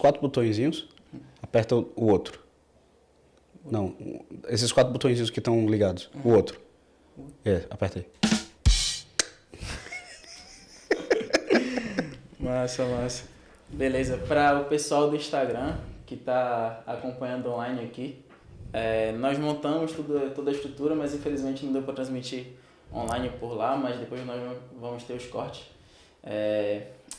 4 botõezinhos, aperta o outro. Não, esses 4 botõezinhos que estão ligados. O outro. Aperta aí. Massa, massa. Beleza, para o pessoal do Instagram que está acompanhando online aqui, nós montamos toda a estrutura, mas infelizmente não deu para transmitir online por lá, mas depois nós vamos ter os cortes.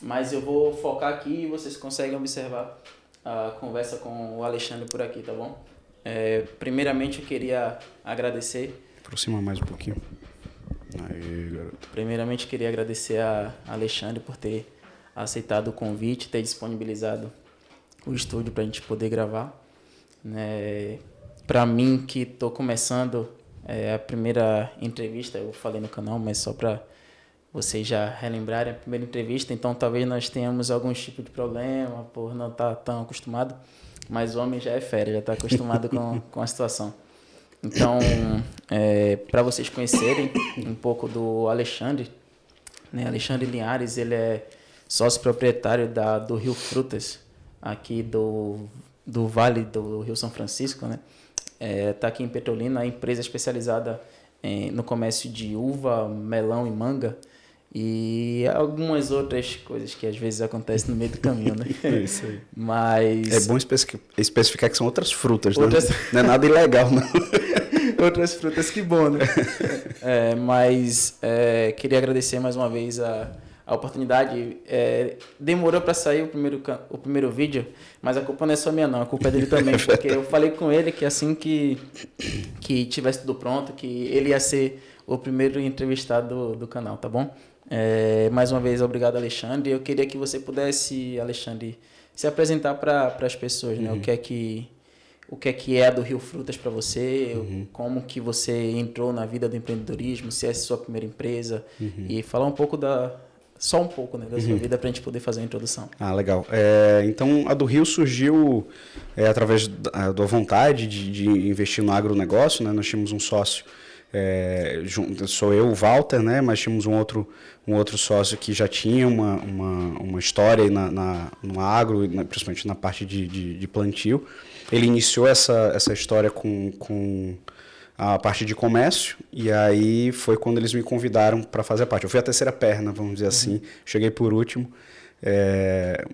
Mas eu vou focar aqui e vocês conseguem observar a conversa com o Alexandre por aqui, tá bom? Primeiramente eu queria agradecer... Aproxima mais um pouquinho. Aí, garoto. Primeiramente queria agradecer a Alexandre por ter aceitado o convite, ter disponibilizado o estúdio para a gente poder gravar. Para mim, que estou começando a primeira entrevista, eu falei no canal, mas só para vocês já relembrarem a primeira entrevista, então talvez nós tenhamos algum tipo de problema por não estar tão acostumado, mas o homem já é fera, já está acostumado com a situação. Então, para vocês conhecerem um pouco do Alexandre, né? Alexandre Linhares, ele é sócio proprietário do Rio Frutas, aqui do Vale do Rio São Francisco, né? Tá aqui em Petrolina, a empresa especializada no comércio de uva, melão e manga e algumas outras coisas que às vezes acontecem no meio do caminho, né? É isso aí. Mas... É bom especificar que são outras frutas, né? Não é nada ilegal, não. Outras frutas, que bom, né? Mas queria agradecer mais uma vez a oportunidade. Demorou para sair o primeiro vídeo, mas a culpa não é só minha não, a culpa é dele também, porque eu falei com ele que assim que tivesse tudo pronto, que ele ia ser o primeiro entrevistado do canal, tá bom? Mais uma vez, obrigado, Alexandre. Eu queria que você pudesse, Alexandre, se apresentar para as pessoas, né? O que é a do Rio Frutas para você, como que você entrou na vida do empreendedorismo, se é a sua primeira empresa, e falar um pouco só um pouco, né, da sua vida para a gente poder fazer a introdução. Ah, legal. Então, a do Rio surgiu através da vontade de investir no agronegócio, né? Nós tínhamos um sócio, sou eu, o Walter, né? Mas tínhamos um outro sócio que já tinha uma história no agro, principalmente na parte de plantio. Ele iniciou essa história com a parte de comércio, e aí foi quando eles me convidaram para fazer a parte. Eu fui a terceira perna, vamos dizer assim, cheguei por último,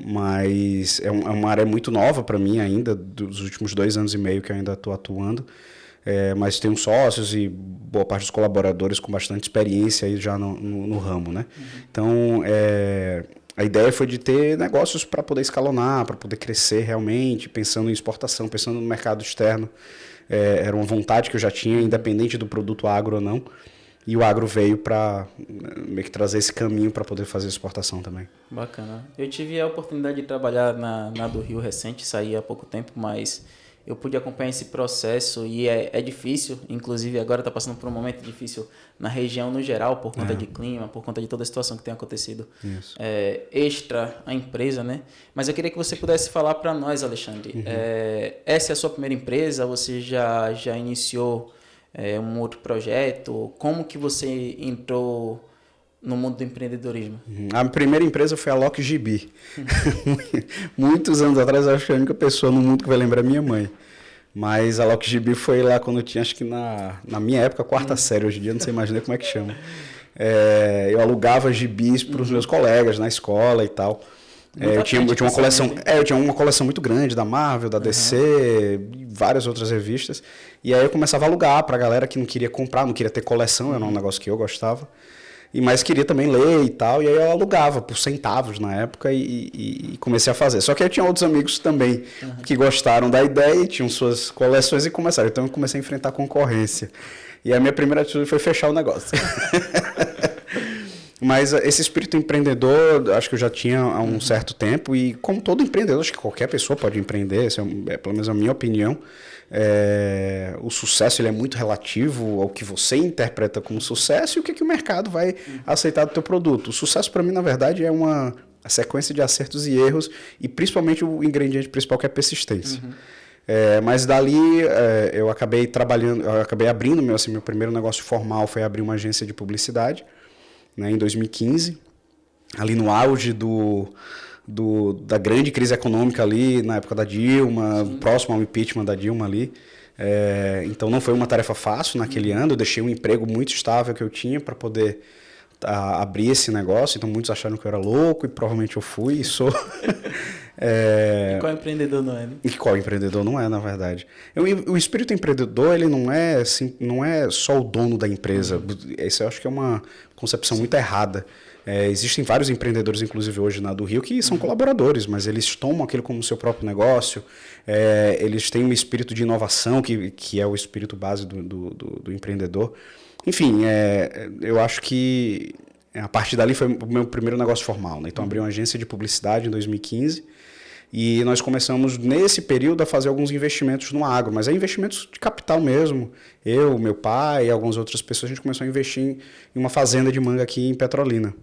mas é uma área muito nova para mim ainda, dos últimos 2 anos e meio que eu ainda estou atuando, mas tenho sócios e boa parte dos colaboradores com bastante experiência aí já no ramo, né? Então, a ideia foi de ter negócios para poder escalonar, para poder crescer realmente, pensando em exportação, pensando no mercado externo. Era uma vontade que eu já tinha, independente do produto agro ou não. E o agro veio para meio que trazer esse caminho para poder fazer exportação também. Bacana. Eu tive a oportunidade de trabalhar na do Rio recente, saí há pouco tempo, mas eu pude acompanhar esse processo e é difícil, inclusive agora está passando por um momento difícil na região no geral, por conta de clima, por conta de toda a situação que tem acontecido extra a empresa, né? Mas eu queria que você pudesse falar para nós, Alexandre, essa é a sua primeira empresa, você já iniciou um outro projeto, como que você entrou no mundo do empreendedorismo? A primeira empresa foi a Lock Gibi. Muitos anos atrás, eu acho que a única pessoa no mundo que vai lembrar é minha mãe. Mas a Lock Gibi foi lá quando eu tinha, acho que na minha época, 4ª série. Hoje em dia, não sei imaginar como é que chama. Eu alugava gibis para os meus colegas na escola e tal. Eu tinha uma coleção, eu tinha uma coleção muito grande da Marvel, da DC, e várias outras revistas. E aí eu começava a alugar para a galera que não queria comprar, não queria ter coleção, era um negócio que eu gostava. Mas queria também ler e tal, e aí eu alugava por centavos na época e comecei a fazer. Só que eu tinha outros amigos também que gostaram da ideia e tinham suas coleções e começaram. Então eu comecei a enfrentar concorrência. E a minha primeira atitude foi fechar o negócio. Mas esse espírito empreendedor, acho que eu já tinha há um certo tempo, e como todo empreendedor, acho que qualquer pessoa pode empreender, essa é pelo menos a minha opinião. O sucesso ele é muito relativo ao que você interpreta como sucesso e o que o mercado vai aceitar do teu produto. O sucesso para mim, na verdade, é uma sequência de acertos e erros, e principalmente o ingrediente principal, que é a persistência. Mas dali eu acabei trabalhando, eu acabei abrindo meu primeiro negócio formal foi abrir uma agência de publicidade, né, em 2015, ali no auge da grande crise econômica ali, na época da Dilma, próximo ao impeachment da Dilma ali. Então não foi uma tarefa fácil naquele ano, eu deixei um emprego muito estável que eu tinha para poder abrir esse negócio, então muitos acharam que eu era louco e provavelmente eu fui e sou. E qual empreendedor não é, né? E qual empreendedor não é, na verdade. O espírito empreendedor, ele não é só o dono da empresa. Isso eu acho que é uma concepção muito errada. Existem vários empreendedores, inclusive hoje do Rio, que são colaboradores, mas eles tomam aquilo como seu próprio negócio, eles têm um espírito de inovação, que é o espírito base do empreendedor. Enfim, eu acho que a partir dali foi o meu primeiro negócio formal, né? Então, abri uma agência de publicidade em 2015 e nós começamos, nesse período, a fazer alguns investimentos no agro, mas investimentos de capital mesmo. Eu, meu pai e algumas outras pessoas, a gente começou a investir em uma fazenda de manga aqui em Petrolina.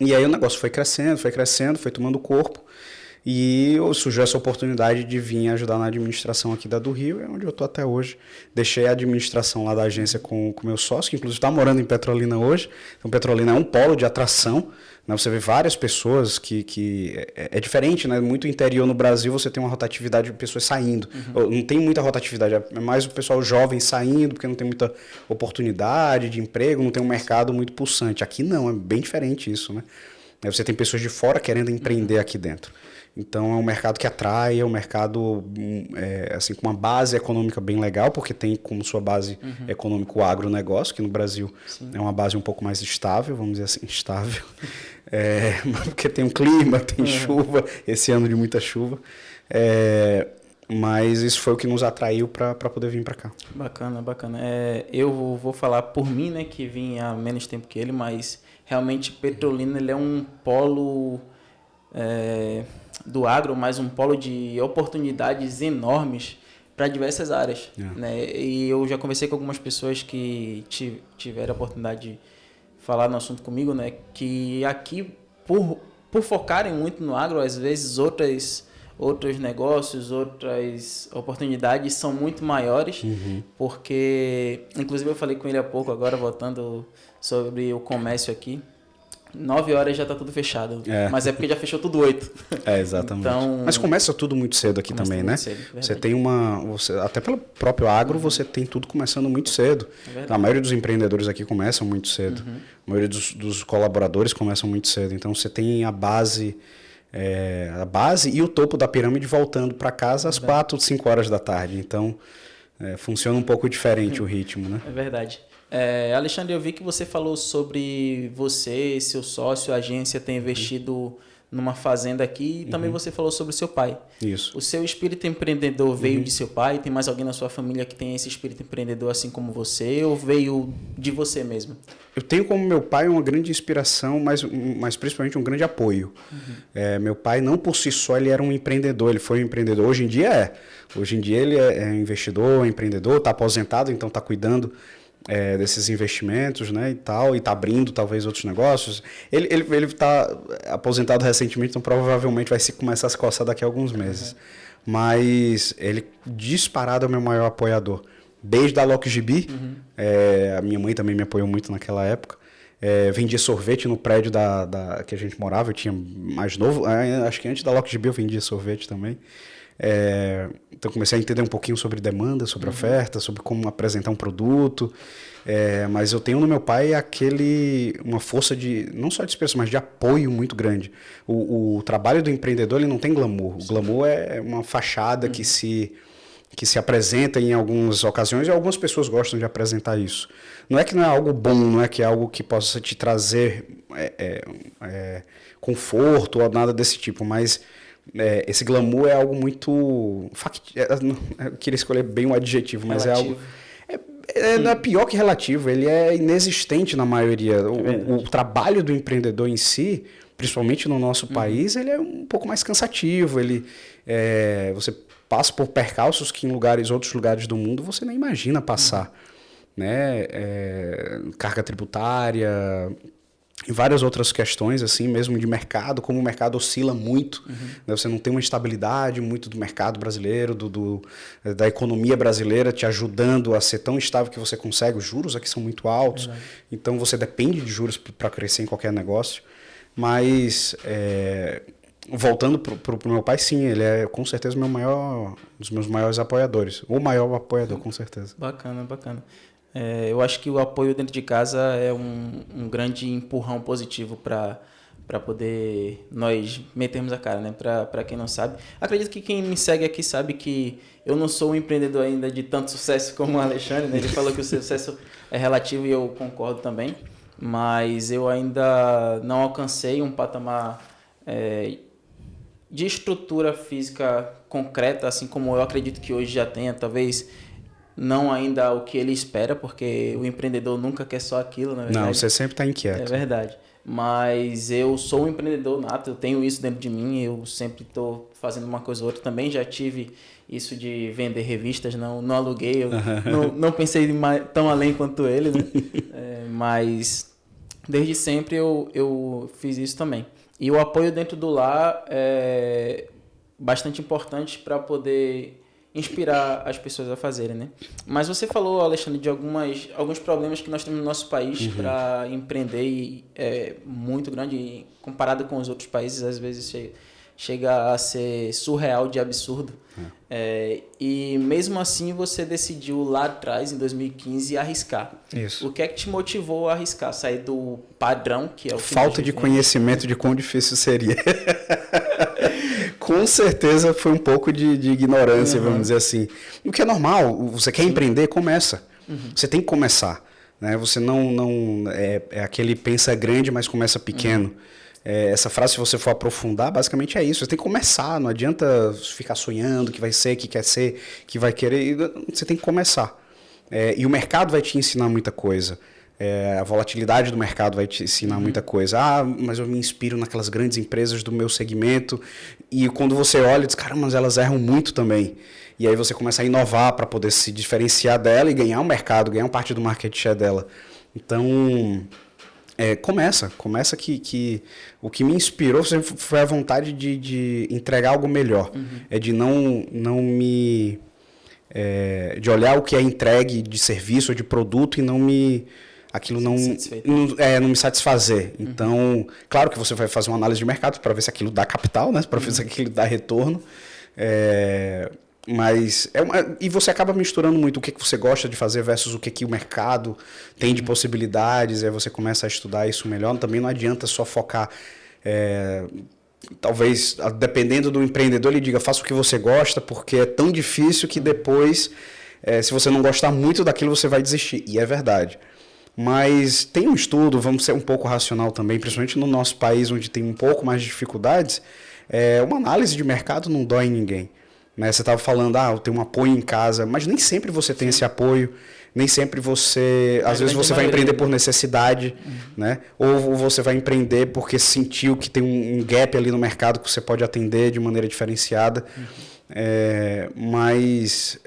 E aí o negócio foi crescendo, foi tomando corpo. E surgiu essa oportunidade de vir ajudar na administração aqui da do Rio, é onde eu estou até hoje. Deixei a administração lá da agência com o meu sócio, que inclusive está morando em Petrolina hoje. Então, Petrolina é um polo de atração, né? Você vê várias pessoas que é diferente, né? Muito interior no Brasil você tem uma rotatividade de pessoas saindo. Não tem muita rotatividade, é mais o pessoal jovem saindo, porque não tem muita oportunidade de emprego, não tem um mercado muito pulsante. Aqui não, é bem diferente isso, né? Você tem pessoas de fora querendo empreender aqui dentro. Então, é um mercado que atrai, é um mercado assim, com uma base econômica bem legal, porque tem como sua base econômica o agronegócio, que no Brasil é uma base um pouco mais estável, vamos dizer assim, estável. Porque tem um clima, tem chuva, esse ano de muita chuva. Mas isso foi o que nos atraiu para poder vir para cá. Bacana, bacana. Eu vou falar por mim, né, que vim há menos tempo que ele, mas realmente Petrolina ele é um polo do agro, mas um polo de oportunidades enormes para diversas áreas. Né? E eu já conversei com algumas pessoas que tiveram a oportunidade de falar no assunto comigo, né, que aqui, por focarem muito no agro, às vezes outros negócios, outras oportunidades são muito maiores, porque, inclusive eu falei com ele há pouco, agora voltando sobre o comércio aqui, 9 horas já está tudo fechado, mas é porque já fechou tudo 8. Exatamente. Então, mas começa tudo muito cedo aqui também, né? Cedo, você tem até pelo próprio agro, você tem tudo começando muito cedo. A maioria dos empreendedores aqui começam muito cedo. A maioria dos colaboradores começam muito cedo. Então, você tem a base e o topo da pirâmide voltando para casa às 4, 5 horas da tarde. Então, funciona um pouco diferente o ritmo, né? É verdade. Alexandre, eu vi que você falou sobre você, seu sócio, a agência ter investido numa fazenda aqui e também você falou sobre o seu pai. Isso. O seu espírito empreendedor veio de seu pai? Tem mais alguém na sua família que tem esse espírito empreendedor assim como você ou veio de você mesmo? Eu tenho como meu pai uma grande inspiração, mas principalmente um grande apoio. Meu pai, não por si só, ele era um empreendedor, ele foi um empreendedor. Hoje em dia Hoje em dia ele é investidor, empreendedor, está aposentado, então está cuidando desses investimentos, né, e tal, e está abrindo talvez outros negócios. Ele está aposentado recentemente, então provavelmente vai começar a se coçar daqui a alguns meses. Mas ele disparado é o meu maior apoiador. Desde a LockGB, a minha mãe também me apoiou muito naquela época. Vendia sorvete no prédio que a gente morava, eu tinha mais novo, acho que antes da LockGB eu vendia sorvete também. Então comecei a entender um pouquinho sobre demanda, sobre oferta, sobre como apresentar um produto, mas eu tenho no meu pai uma força não só de expressão, mas de apoio muito grande. O trabalho do empreendedor ele não tem glamour, o glamour é uma fachada que se apresenta em algumas ocasiões e algumas pessoas gostam de apresentar isso. Não é que não é algo bom, não é que é algo que possa te trazer conforto ou nada desse tipo, mas esse glamour é algo muito... eu queria escolher bem um adjetivo, mas relativo. Não é pior que relativo, ele é inexistente na maioria. O trabalho do empreendedor em si, principalmente no nosso país, ele é um pouco mais cansativo. Você passa por percalços que em outros lugares do mundo você nem imagina passar. Né? Carga tributária... E várias outras questões, assim, mesmo de mercado, como o mercado oscila muito, né? Você não tem uma estabilidade muito do mercado brasileiro, da economia brasileira te ajudando a ser tão estável que você consegue. Os juros aqui são muito altos, então você depende de juros para crescer em qualquer negócio. Mas voltando pro meu pai, sim, ele é com certeza um dos meus maiores apoiadores. O maior apoiador, com certeza. Bacana, bacana. Eu acho que o apoio dentro de casa é um grande empurrão positivo para poder nós metermos a cara, né? Para quem não sabe. Acredito que quem me segue aqui sabe que eu não sou um empreendedor ainda de tanto sucesso como o Alexandre, né? Ele falou que o sucesso é relativo e eu concordo também, mas eu ainda não alcancei um patamar de estrutura física concreta, assim como eu acredito que hoje já tenha, talvez não ainda o que ele espera, porque o empreendedor nunca quer só aquilo, na verdade. Não, você sempre está inquieto. É verdade. Mas eu sou um empreendedor nato, eu tenho isso dentro de mim, eu sempre estou fazendo uma coisa ou outra. Também já tive isso de vender revistas, não aluguei, eu não pensei tão além quanto ele, né? Mas desde sempre eu fiz isso também. E o apoio dentro do lar é bastante importante para poder inspirar as pessoas a fazerem, né? Mas você falou, Alexandre, de alguns problemas que nós temos no nosso país para empreender e é muito grande comparado com os outros países, às vezes chega a ser surreal de absurdo. E mesmo assim você decidiu lá atrás, em 2015, arriscar. Isso. O que é que te motivou a arriscar? Sair do padrão, que é o que falta de conhecimento de quão difícil seria. Com certeza foi um pouco de ignorância, vamos dizer assim. O que é normal, você quer empreender, começa. Você tem que começar. Né? Você não é aquele pensa grande, mas começa pequeno. Essa frase, se você for aprofundar, basicamente é isso. Você tem que começar, não adianta ficar sonhando que vai ser, que quer ser, que vai querer. Você tem que começar. E o mercado vai te ensinar muita coisa. A volatilidade do mercado vai te ensinar muita coisa. Mas eu me inspiro naquelas grandes empresas do meu segmento. E quando você olha, diz, caramba, mas elas erram muito também. E aí você começa a inovar para poder se diferenciar dela e ganhar um mercado, ganhar uma parte do market share dela. Então, começa que o que me inspirou foi a vontade de entregar algo melhor. De não me... de olhar o que é entregue de serviço ou de produto e não me... aquilo não me satisfazer. Então, claro que você vai fazer uma análise de mercado para ver se aquilo dá capital, né? Para ver se aquilo dá retorno. Mas e você acaba misturando muito o que você gosta de fazer versus o que o mercado tem de possibilidades. Aí você começa a estudar isso melhor. Também não adianta só focar... talvez, dependendo do empreendedor, ele diga, faça o que você gosta, porque é tão difícil que depois, se você não gostar muito daquilo, você vai desistir. E é verdade. Mas tem um estudo, vamos ser um pouco racional também, principalmente no nosso país, onde tem um pouco mais de dificuldades, uma análise de mercado não dói em ninguém. Né? Você estava falando, eu tenho um apoio em casa, mas nem sempre você tem esse apoio, nem sempre você... Às vezes você vai empreender por necessidade, né? Ou você vai empreender porque sentiu que tem um gap ali no mercado que você pode atender de maneira diferenciada. Mas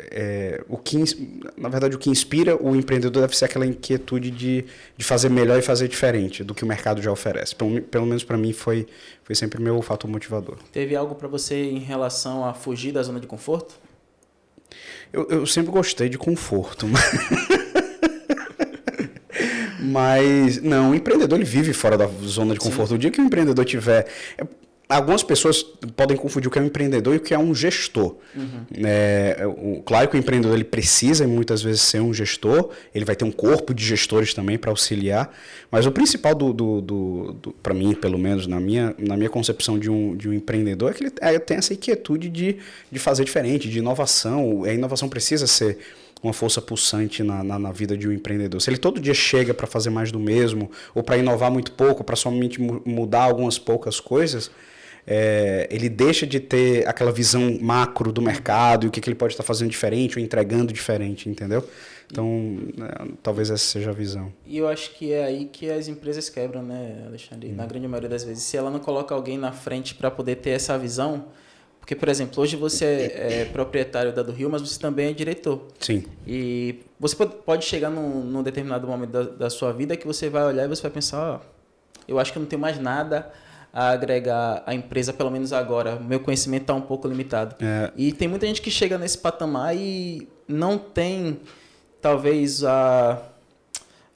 na verdade o que inspira o empreendedor deve ser aquela inquietude de fazer melhor e fazer diferente do que o mercado já oferece. Pelo menos para mim foi sempre meu fator motivador. Teve algo para você em relação a fugir da zona de conforto? Eu sempre gostei de conforto. Mas não, o empreendedor ele vive fora da zona de conforto. Sim. O dia que o empreendedor tiver... Algumas pessoas podem confundir o que é um empreendedor e o que é um gestor. Claro que o empreendedor ele precisa muitas vezes ser um gestor, ele vai ter um corpo de gestores também para auxiliar, mas o principal para mim, pelo menos na minha concepção de um empreendedor, é que ele tem essa inquietude de fazer diferente, de inovação. A inovação precisa ser uma força pulsante na vida de um empreendedor. Se ele todo dia chega para fazer mais do mesmo, ou para inovar muito pouco, para somente mudar algumas poucas coisas... ele deixa de ter aquela visão macro do mercado e o que ele pode estar fazendo diferente ou entregando diferente, entendeu? Então, talvez essa seja a visão. E eu acho que é aí que as empresas quebram, né, Alexandre? Na grande maioria das vezes. Se ela não coloca alguém na frente para poder ter essa visão... Porque, por exemplo, hoje você é proprietário da do Rio, mas você também é diretor. Sim. E você pode chegar num determinado momento da sua vida que você vai olhar e você vai pensar, eu acho que eu não tenho mais nada... a agregar a empresa, pelo menos agora. Meu conhecimento está um pouco limitado. E tem muita gente que chega nesse patamar e não tem, talvez,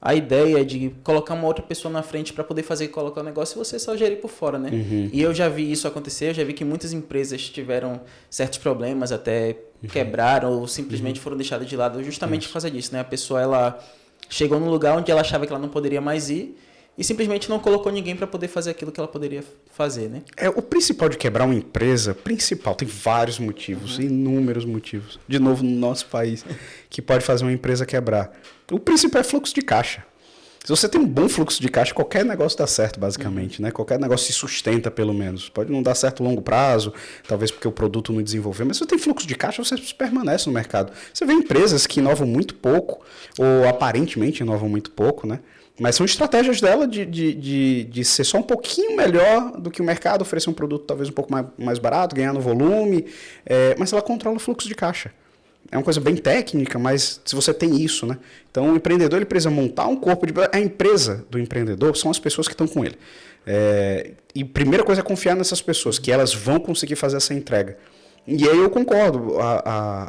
a ideia de colocar uma outra pessoa na frente para poder colocar o negócio e você só gerir por fora, né? E eu já vi isso acontecer, eu já vi que muitas empresas tiveram certos problemas, até quebraram ou simplesmente foram deixadas de lado justamente por causa disso, né? A pessoa, ela chegou num lugar onde ela achava que ela não poderia mais ir e simplesmente não colocou ninguém para poder fazer aquilo que ela poderia fazer, né? O principal de quebrar uma empresa, tem vários motivos, inúmeros motivos, de novo no nosso país, que pode fazer uma empresa quebrar. O principal é fluxo de caixa. Se você tem um bom fluxo de caixa, qualquer negócio dá certo, basicamente, né? Qualquer negócio se sustenta, pelo menos. Pode não dar certo a longo prazo, talvez porque o produto não desenvolveu, mas se você tem fluxo de caixa, você permanece no mercado. Você vê empresas que inovam muito pouco, ou aparentemente inovam muito pouco, né? Mas são estratégias dela de ser só um pouquinho melhor do que o mercado, oferecer um produto talvez um pouco mais barato, ganhar no volume, mas ela controla o fluxo de caixa. É uma coisa bem técnica, mas se você tem isso, né? Então, o empreendedor ele precisa montar um corpo de... A empresa do empreendedor são as pessoas que estão com ele. E a primeira coisa é confiar nessas pessoas, que elas vão conseguir fazer essa entrega. E aí eu concordo,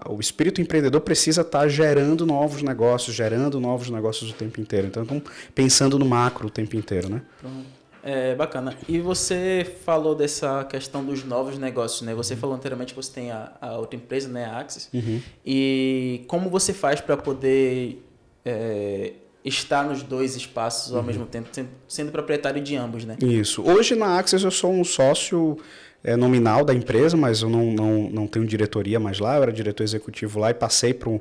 o espírito empreendedor precisa estar gerando novos negócios o tempo inteiro. Então, pensando no macro o tempo inteiro, né? Bacana. E você falou dessa questão dos novos negócios, né? Você falou anteriormente que você tem a outra empresa, né? A Axis. E como você faz para poder estar nos dois espaços ao mesmo tempo, sendo proprietário de ambos, né? Isso. Hoje na Axis eu sou um sócio nominal da empresa, mas eu não tenho diretoria mais lá, eu era diretor executivo lá e passei para um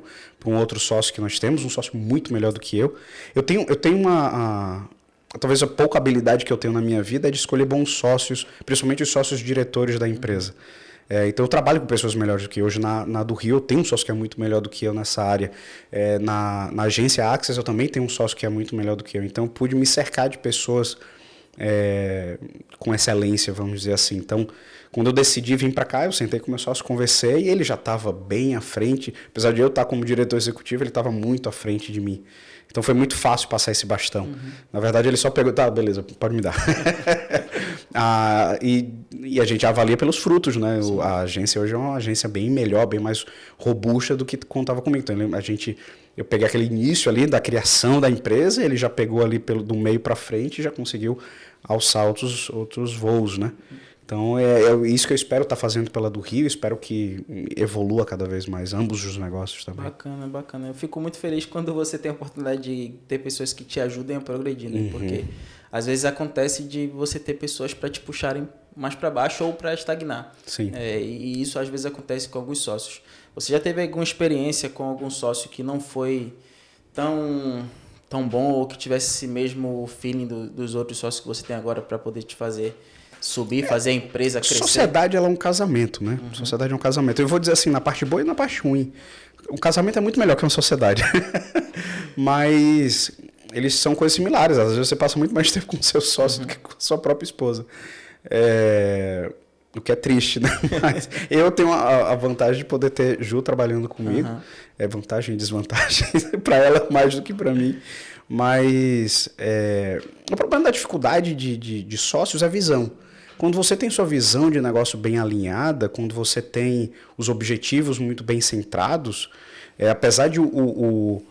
outro sócio que nós temos, um sócio muito melhor do que eu. Eu tenho talvez a pouca habilidade que eu tenho na minha vida é de escolher bons sócios, principalmente os sócios diretores da empresa. Então eu trabalho com pessoas melhores do que eu. Hoje na do Rio eu tenho um sócio que é muito melhor do que eu nessa área. Na agência Axis eu também tenho um sócio que é muito melhor do que eu. Então eu pude me cercar de pessoas com excelência, vamos dizer assim. Então, quando eu decidi vir para cá, eu sentei com meu sócio, conversei e ele já estava bem à frente. Apesar de eu estar como diretor executivo, ele estava muito à frente de mim. Então foi muito fácil passar esse bastão. Na verdade, ele só pegou, tá, beleza, pode me dar. E a gente avalia pelos frutos, né? A agência hoje é uma agência bem melhor, bem mais robusta do que contava comigo. Então, eu peguei aquele início ali da criação da empresa, ele já pegou ali do meio para frente e já conseguiu alçar outros voos, né? Então, é isso que eu espero estar fazendo pela do Rio, espero que evolua cada vez mais, ambos os negócios também. Bacana, bacana. Eu fico muito feliz quando você tem a oportunidade de ter pessoas que te ajudem a progredir, né? Porque às vezes acontece de você ter pessoas para te puxarem mais para baixo ou para estagnar. Sim. E isso às vezes acontece com alguns sócios. Você já teve alguma experiência com algum sócio que não foi tão bom ou que tivesse esse mesmo feeling dos outros sócios que você tem agora para poder te fazer subir, fazer a empresa crescer? Sociedade ela é um casamento, né? Sociedade é um casamento. Eu vou dizer assim, na parte boa e na parte ruim. Um casamento é muito melhor que uma sociedade. Mas eles são coisas similares. Às vezes você passa muito mais tempo com o seu sócio do que com a sua própria esposa. O que é triste, né? Mas eu tenho a vantagem de poder ter Ju trabalhando comigo. É vantagem e desvantagem para ela mais do que para mim. Mas o problema da dificuldade de sócios é a visão. Quando você tem sua visão de negócio bem alinhada, quando você tem os objetivos muito bem centrados, apesar de eu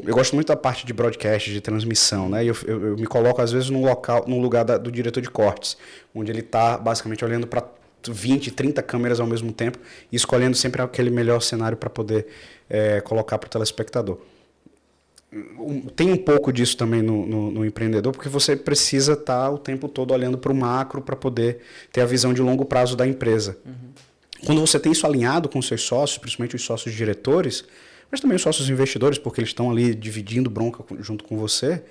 gosto muito da parte de broadcast, de transmissão, né? Eu me coloco às vezes no lugar do diretor de cortes, onde ele está basicamente olhando para 20, 30 câmeras ao mesmo tempo e escolhendo sempre aquele melhor cenário para poder colocar para o telespectador. Tem um pouco disso também no empreendedor, porque você precisa estar o tempo todo olhando para o macro para poder ter a visão de longo prazo da empresa. Quando você tem isso alinhado com os seus sócios, principalmente os sócios diretores, mas também os sócios investidores, porque eles estão ali dividindo bronca junto com você,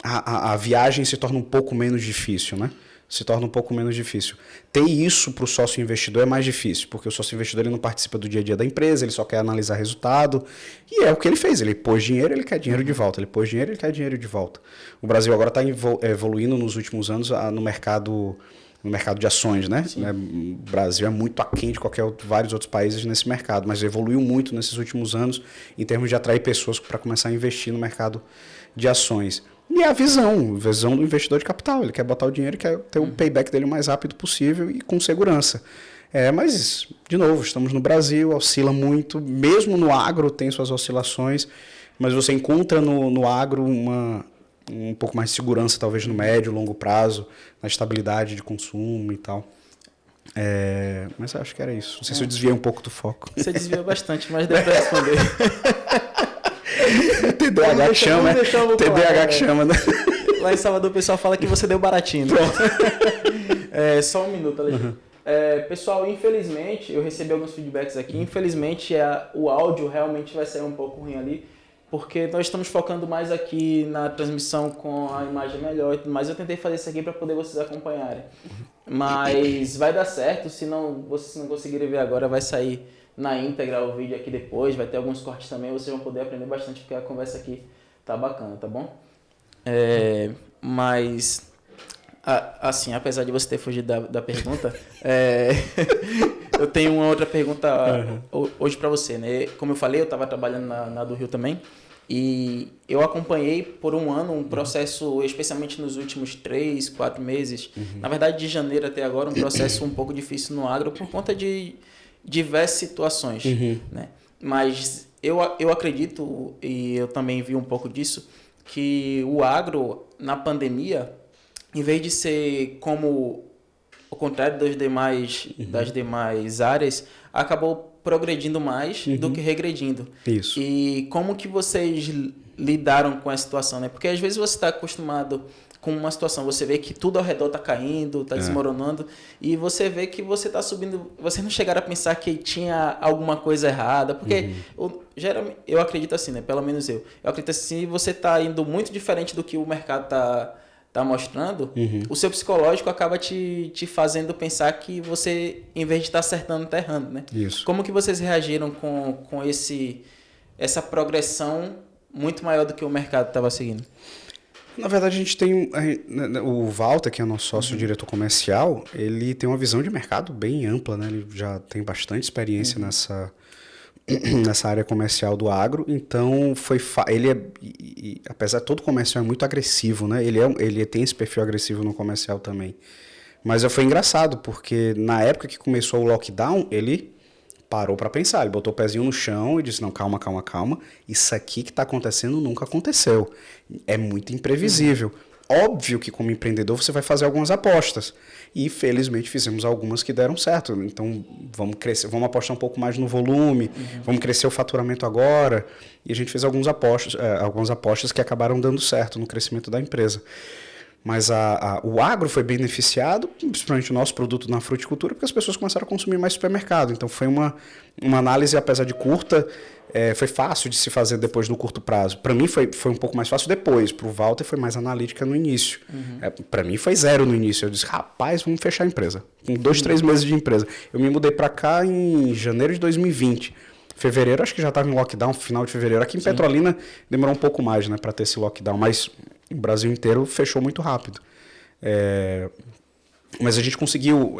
a viagem se torna um pouco menos difícil, né? Se torna um pouco menos difícil. Ter isso para o sócio investidor é mais difícil, porque o sócio investidor ele não participa do dia a dia da empresa, ele só quer analisar resultado, e é o que ele fez, ele pôs dinheiro, ele quer dinheiro de volta, ele pôs dinheiro, ele quer dinheiro de volta. O Brasil agora está evoluindo nos últimos anos no mercado de ações, né? O Brasil é muito aquém de vários outros países nesse mercado, mas evoluiu muito nesses últimos anos em termos de atrair pessoas para começar a investir no mercado de ações. E a visão do investidor de capital. Ele quer botar o dinheiro e quer ter o payback dele o mais rápido possível e com segurança. Mas, de novo, estamos no Brasil, oscila muito. Mesmo no agro tem suas oscilações. mas você encontra no agro um pouco mais de segurança, talvez no médio, longo prazo, na estabilidade de consumo e tal. Mas eu acho que era isso. Não sei se eu desviei um pouco do foco. Você desviou bastante, mas deu para responder. TDAH que chama, né? TDAH que chama, né? Lá em Salvador o pessoal fala que você deu baratinho. Só um minuto, Alexandre. Pessoal, infelizmente, eu recebi alguns feedbacks aqui. Infelizmente, o áudio realmente vai sair um pouco ruim ali, porque nós estamos focando mais aqui na transmissão com a imagem melhor e tudo mais. Eu tentei fazer isso aqui para poder vocês acompanharem. Mas vai dar certo, se vocês não conseguirem ver agora, vai sair na íntegra o vídeo aqui depois, vai ter alguns cortes também, vocês vão poder aprender bastante, porque a conversa aqui tá bacana, tá bom? Mas, assim, apesar de você ter fugido da pergunta, eu tenho uma outra pergunta hoje para você, né? Como eu falei, eu estava trabalhando na do Rio também, e eu acompanhei por um ano um processo, especialmente nos últimos 3, 4 meses, na verdade de janeiro até agora, um processo um pouco difícil no agro por conta de diversas situações, né? Mas eu acredito, e eu também vi um pouco disso, que o agro, na pandemia, em vez de ser como o contrário das demais áreas, acabou progredindo mais do que regredindo. Isso. E como que vocês lidaram com essa situação, né? Porque às vezes você está acostumado com uma situação, você vê que tudo ao redor está caindo, está desmoronando, e você vê que você está subindo, você não chegaram a pensar que tinha alguma coisa errada, porque geralmente, eu acredito assim, né? Pelo menos eu acredito assim, se você está indo muito diferente do que o mercado está mostrando, o seu psicológico acaba te fazendo pensar que você, em vez de estar acertando, está errando, né? Isso. Como que vocês reagiram com essa progressão muito maior do que o mercado estava seguindo? Na verdade, a gente tem o Walter, que é nosso sócio diretor comercial, ele tem uma visão de mercado bem ampla, né? Ele já tem bastante experiência nessa área comercial do agro, então apesar de todo comercial é muito agressivo, né? Ele tem esse perfil agressivo no comercial também. Mas foi engraçado, porque na época que começou o lockdown, ele parou para pensar, ele botou o pezinho no chão e disse, não, calma, isso aqui que está acontecendo nunca aconteceu, é muito imprevisível. Óbvio que como empreendedor você vai fazer algumas apostas, e felizmente fizemos algumas que deram certo, então vamos apostar um pouco mais no volume, vamos crescer o faturamento agora, e a gente fez algumas apostas que acabaram dando certo no crescimento da empresa. Mas o agro foi beneficiado, principalmente o nosso produto na fruticultura, porque as pessoas começaram a consumir mais supermercado. Então foi uma análise, apesar de curta, foi fácil de se fazer depois no curto prazo. Para mim foi um pouco mais fácil depois, para o Walter foi mais analítica no início. Para mim foi 0 no início. Eu disse, rapaz, vamos fechar a empresa. Com 2, 3 meses de empresa. Eu me mudei para cá em janeiro de 2020. Fevereiro, acho que já estava em lockdown, final de fevereiro. Aqui em Petrolina demorou um pouco mais, né, para ter esse lockdown, mas o Brasil inteiro fechou muito rápido. Mas a gente conseguiu,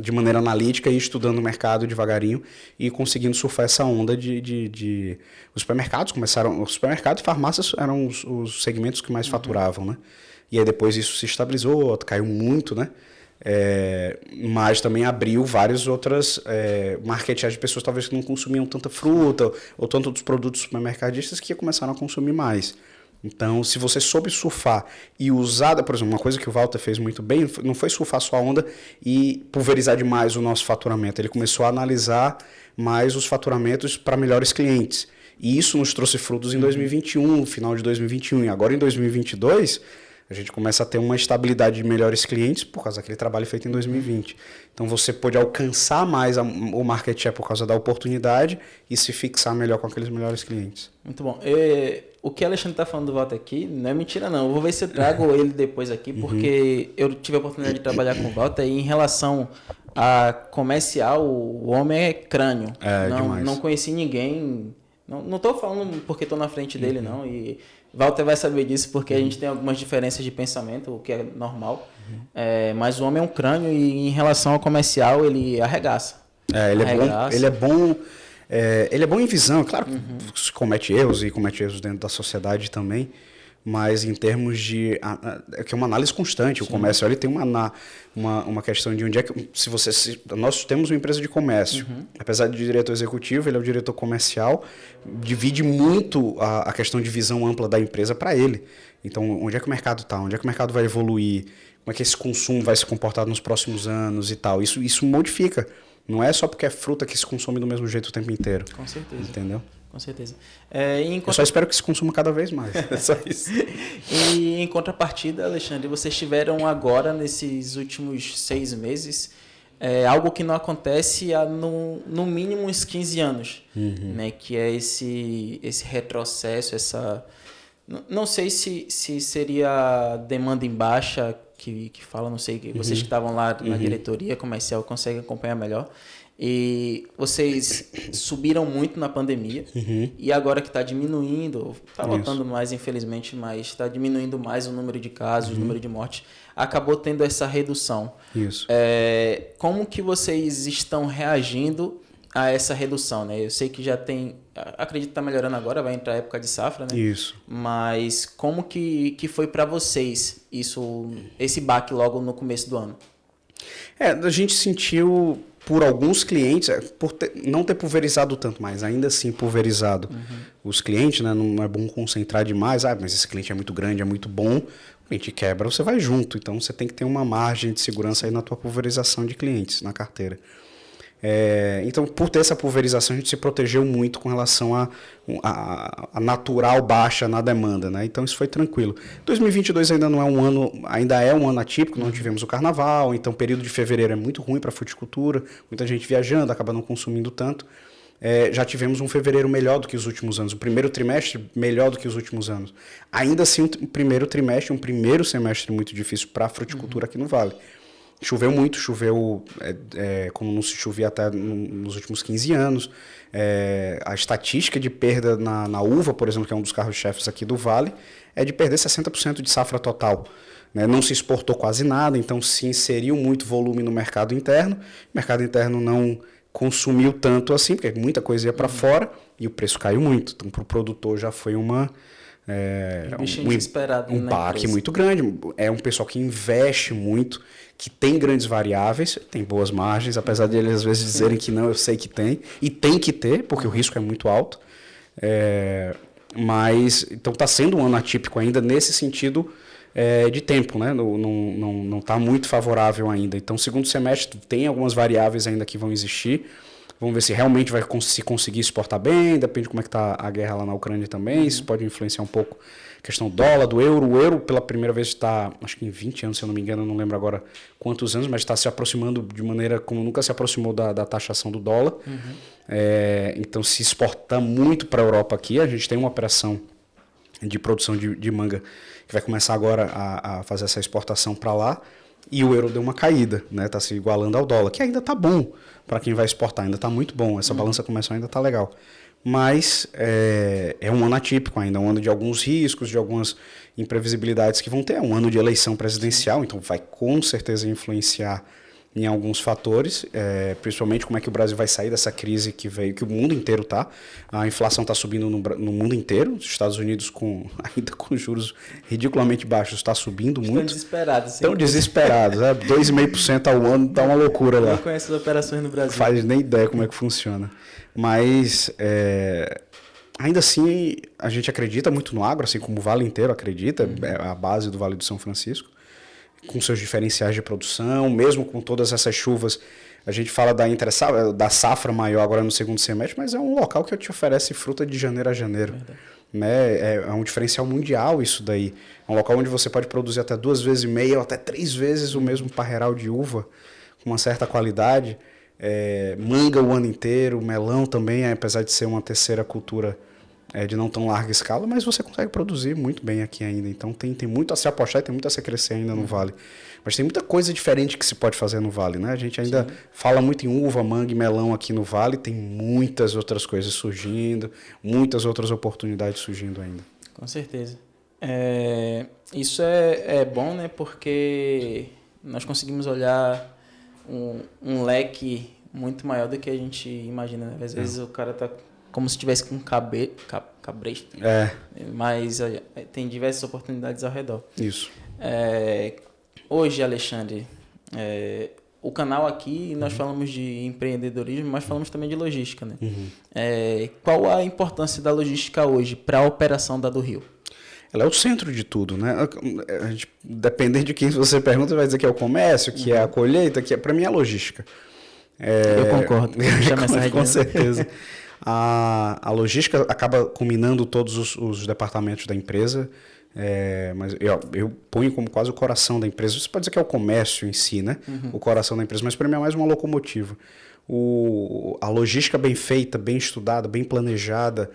de maneira analítica, ir estudando o mercado devagarinho e conseguindo surfar essa onda de os supermercados começaram... Os supermercados e farmácias eram os segmentos que mais faturavam, né? E aí depois isso se estabilizou, caiu muito, né? Mas também abriu várias outras marketeagens de pessoas talvez que não consumiam tanta fruta ou tanto dos produtos supermercadistas que começaram a consumir mais. Então, se você soube surfar e usar, por exemplo, uma coisa que o Walter fez muito bem, não foi surfar sua onda e pulverizar demais o nosso faturamento. Ele começou a analisar mais os faturamentos para melhores clientes. E isso nos trouxe frutos em 2021, no final de 2021. E agora em 2022, a gente começa a ter uma estabilidade de melhores clientes por causa daquele trabalho feito em 2020. Então, você pode alcançar mais o market share por causa da oportunidade e se fixar melhor com aqueles melhores clientes. Muito bom. O que o Alexandre está falando do Walter aqui não é mentira, não. Eu vou ver se eu trago ele depois aqui, porque eu tive a oportunidade de trabalhar com o Walter e em relação a comercial, o homem é crânio. Não conheci ninguém... Não estou falando porque estou na frente dele, não. E Walter vai saber disso porque a gente tem algumas diferenças de pensamento, o que é normal. Mas o homem é um crânio e em relação ao comercial ele arregaça. Ele é bom em visão, claro que comete erros dentro da sociedade também, mas em termos de... que é uma análise constante. O comércio ele tem uma questão de onde é que... nós temos uma empresa de comércio. Apesar de diretor executivo, ele é o diretor comercial, divide muito a questão de visão ampla da empresa para ele. Então, onde é que o mercado está? Onde é que o mercado vai evoluir? Como é que esse consumo vai se comportar nos próximos anos e tal? Isso modifica. Não é só porque é fruta que se consome do mesmo jeito o tempo inteiro. Com certeza. Entendeu? Com certeza. Eu só espero que se consuma cada vez mais. É só isso. E em contrapartida, Alexandre, vocês tiveram agora, nesses últimos 6 meses, algo que não acontece há no mínimo uns 15 anos, né? Que é esse retrocesso, essa... Não sei se seria demanda em baixa, que fala, não sei, vocês que estavam lá na diretoria comercial conseguem acompanhar melhor. E vocês subiram muito na pandemia e agora que está diminuindo, está voltando mais infelizmente, mas está diminuindo mais o número de casos, o número de mortes, acabou tendo essa redução. Isso. Como que vocês estão reagindo a essa redução, né? Eu sei que já tem, acredito que está melhorando agora, vai entrar a época de safra, né? Isso. Mas como que foi para vocês esse baque logo no começo do ano? A gente sentiu por alguns clientes, não ter pulverizado tanto, mas ainda assim pulverizado os clientes, né? Não é bom concentrar demais, mas esse cliente é muito grande, é muito bom, o cliente quebra, você vai junto, então você tem que ter uma margem de segurança aí na tua pulverização de clientes, na carteira. Então, por ter essa pulverização, a gente se protegeu muito com relação a natural baixa na demanda, né? Então, isso foi tranquilo. 2022 ainda não é um ano, ainda é um ano atípico, não tivemos o carnaval, então o período de fevereiro é muito ruim para a fruticultura, muita gente viajando, acaba não consumindo tanto. Já tivemos um fevereiro melhor do que os últimos anos, o primeiro trimestre melhor do que os últimos anos. Ainda assim, um primeiro semestre muito difícil para a fruticultura aqui no Vale. Choveu muito, como não se chovia até nos últimos 15 anos. A estatística de perda na uva, por exemplo, que é um dos carros-chefes aqui do Vale, é de perder 60% de safra total. Né? Não se exportou quase nada, então se inseriu muito volume no mercado interno. O mercado interno não consumiu tanto assim, porque muita coisa ia para fora e o preço caiu muito. Então, para o produtor já foi um baque muito grande. É um pessoal que investe muito, que tem grandes variáveis, tem boas margens, apesar de eles às vezes dizerem que não, eu sei que tem, e tem que ter, porque o risco é muito alto. Mas, então está sendo um ano atípico ainda nesse sentido de tempo, né? Não está muito favorável ainda. Então, segundo semestre tem algumas variáveis ainda que vão existir. Vamos ver se realmente vai se conseguir exportar bem, depende de como é que está a guerra lá na Ucrânia também, isso pode influenciar um pouco a questão do dólar, do euro. O euro, pela primeira vez, está, acho que em 20 anos, se eu não me engano, não lembro agora quantos anos, mas está se aproximando de maneira como nunca se aproximou da taxação do dólar. Então, se exporta muito para a Europa aqui, a gente tem uma operação de produção de manga que vai começar agora a fazer essa exportação para lá. E o euro deu uma caída, né? Está se igualando ao dólar, que ainda está bom para quem vai exportar, ainda está muito bom. Essa balança comercial ainda está legal. Mas é um ano atípico ainda, um ano de alguns riscos, de algumas imprevisibilidades que vão ter. É um ano de eleição presidencial, então vai com certeza influenciar em alguns fatores, principalmente como é que o Brasil vai sair dessa crise que veio, que o mundo inteiro está. A inflação está subindo no mundo inteiro. Os Estados Unidos, ainda com juros ridiculamente baixos, está subindo muito. Estão desesperados. 2,5% ao ano está uma loucura lá. Não conhece as operações no Brasil. Faz nem ideia como é que funciona. Mas, ainda assim, a gente acredita muito no agro, assim como o Vale inteiro acredita, é a base do Vale do São Francisco, com seus diferenciais de produção, mesmo com todas essas chuvas. A gente fala da safra maior agora no segundo semestre, mas é um local que te oferece fruta de janeiro a janeiro. Né? É um diferencial mundial isso daí. É um local onde você pode produzir até 2,5 vezes ou até 3 vezes o mesmo parreiral de uva, com uma certa qualidade. Manga o ano inteiro, melão também, apesar de ser uma terceira cultura de não tão larga escala, mas você consegue produzir muito bem aqui ainda. Então tem muito a se apostar e tem muito a se crescer ainda no Vale. Mas tem muita coisa diferente que se pode fazer no Vale, né? A gente ainda fala muito em uva, manga e melão aqui no Vale, tem muitas outras coisas surgindo, muitas outras oportunidades surgindo ainda. Com certeza. Isso é bom, né? Porque nós conseguimos olhar um leque muito maior do que a gente imagina, né? Às vezes o cara tá como se tivesse com cabresto. Mas tem diversas oportunidades ao redor. Isso. Hoje, Alexandre, o canal aqui, nós falamos de empreendedorismo, mas falamos também de logística, né? Qual a importância da logística hoje para a operação da do Rio? Ela é o centro de tudo, né? Dependendo de quem você pergunta, vai dizer que é o comércio, que é a colheita, que para mim é a logística. Eu concordo. Com certeza. A logística acaba combinando todos os departamentos da empresa, mas eu ponho como quase o coração da empresa. Você pode dizer que é o comércio em si, né? O coração da empresa, mas para mim é mais uma locomotiva. A logística bem feita, bem estudada, bem planejada,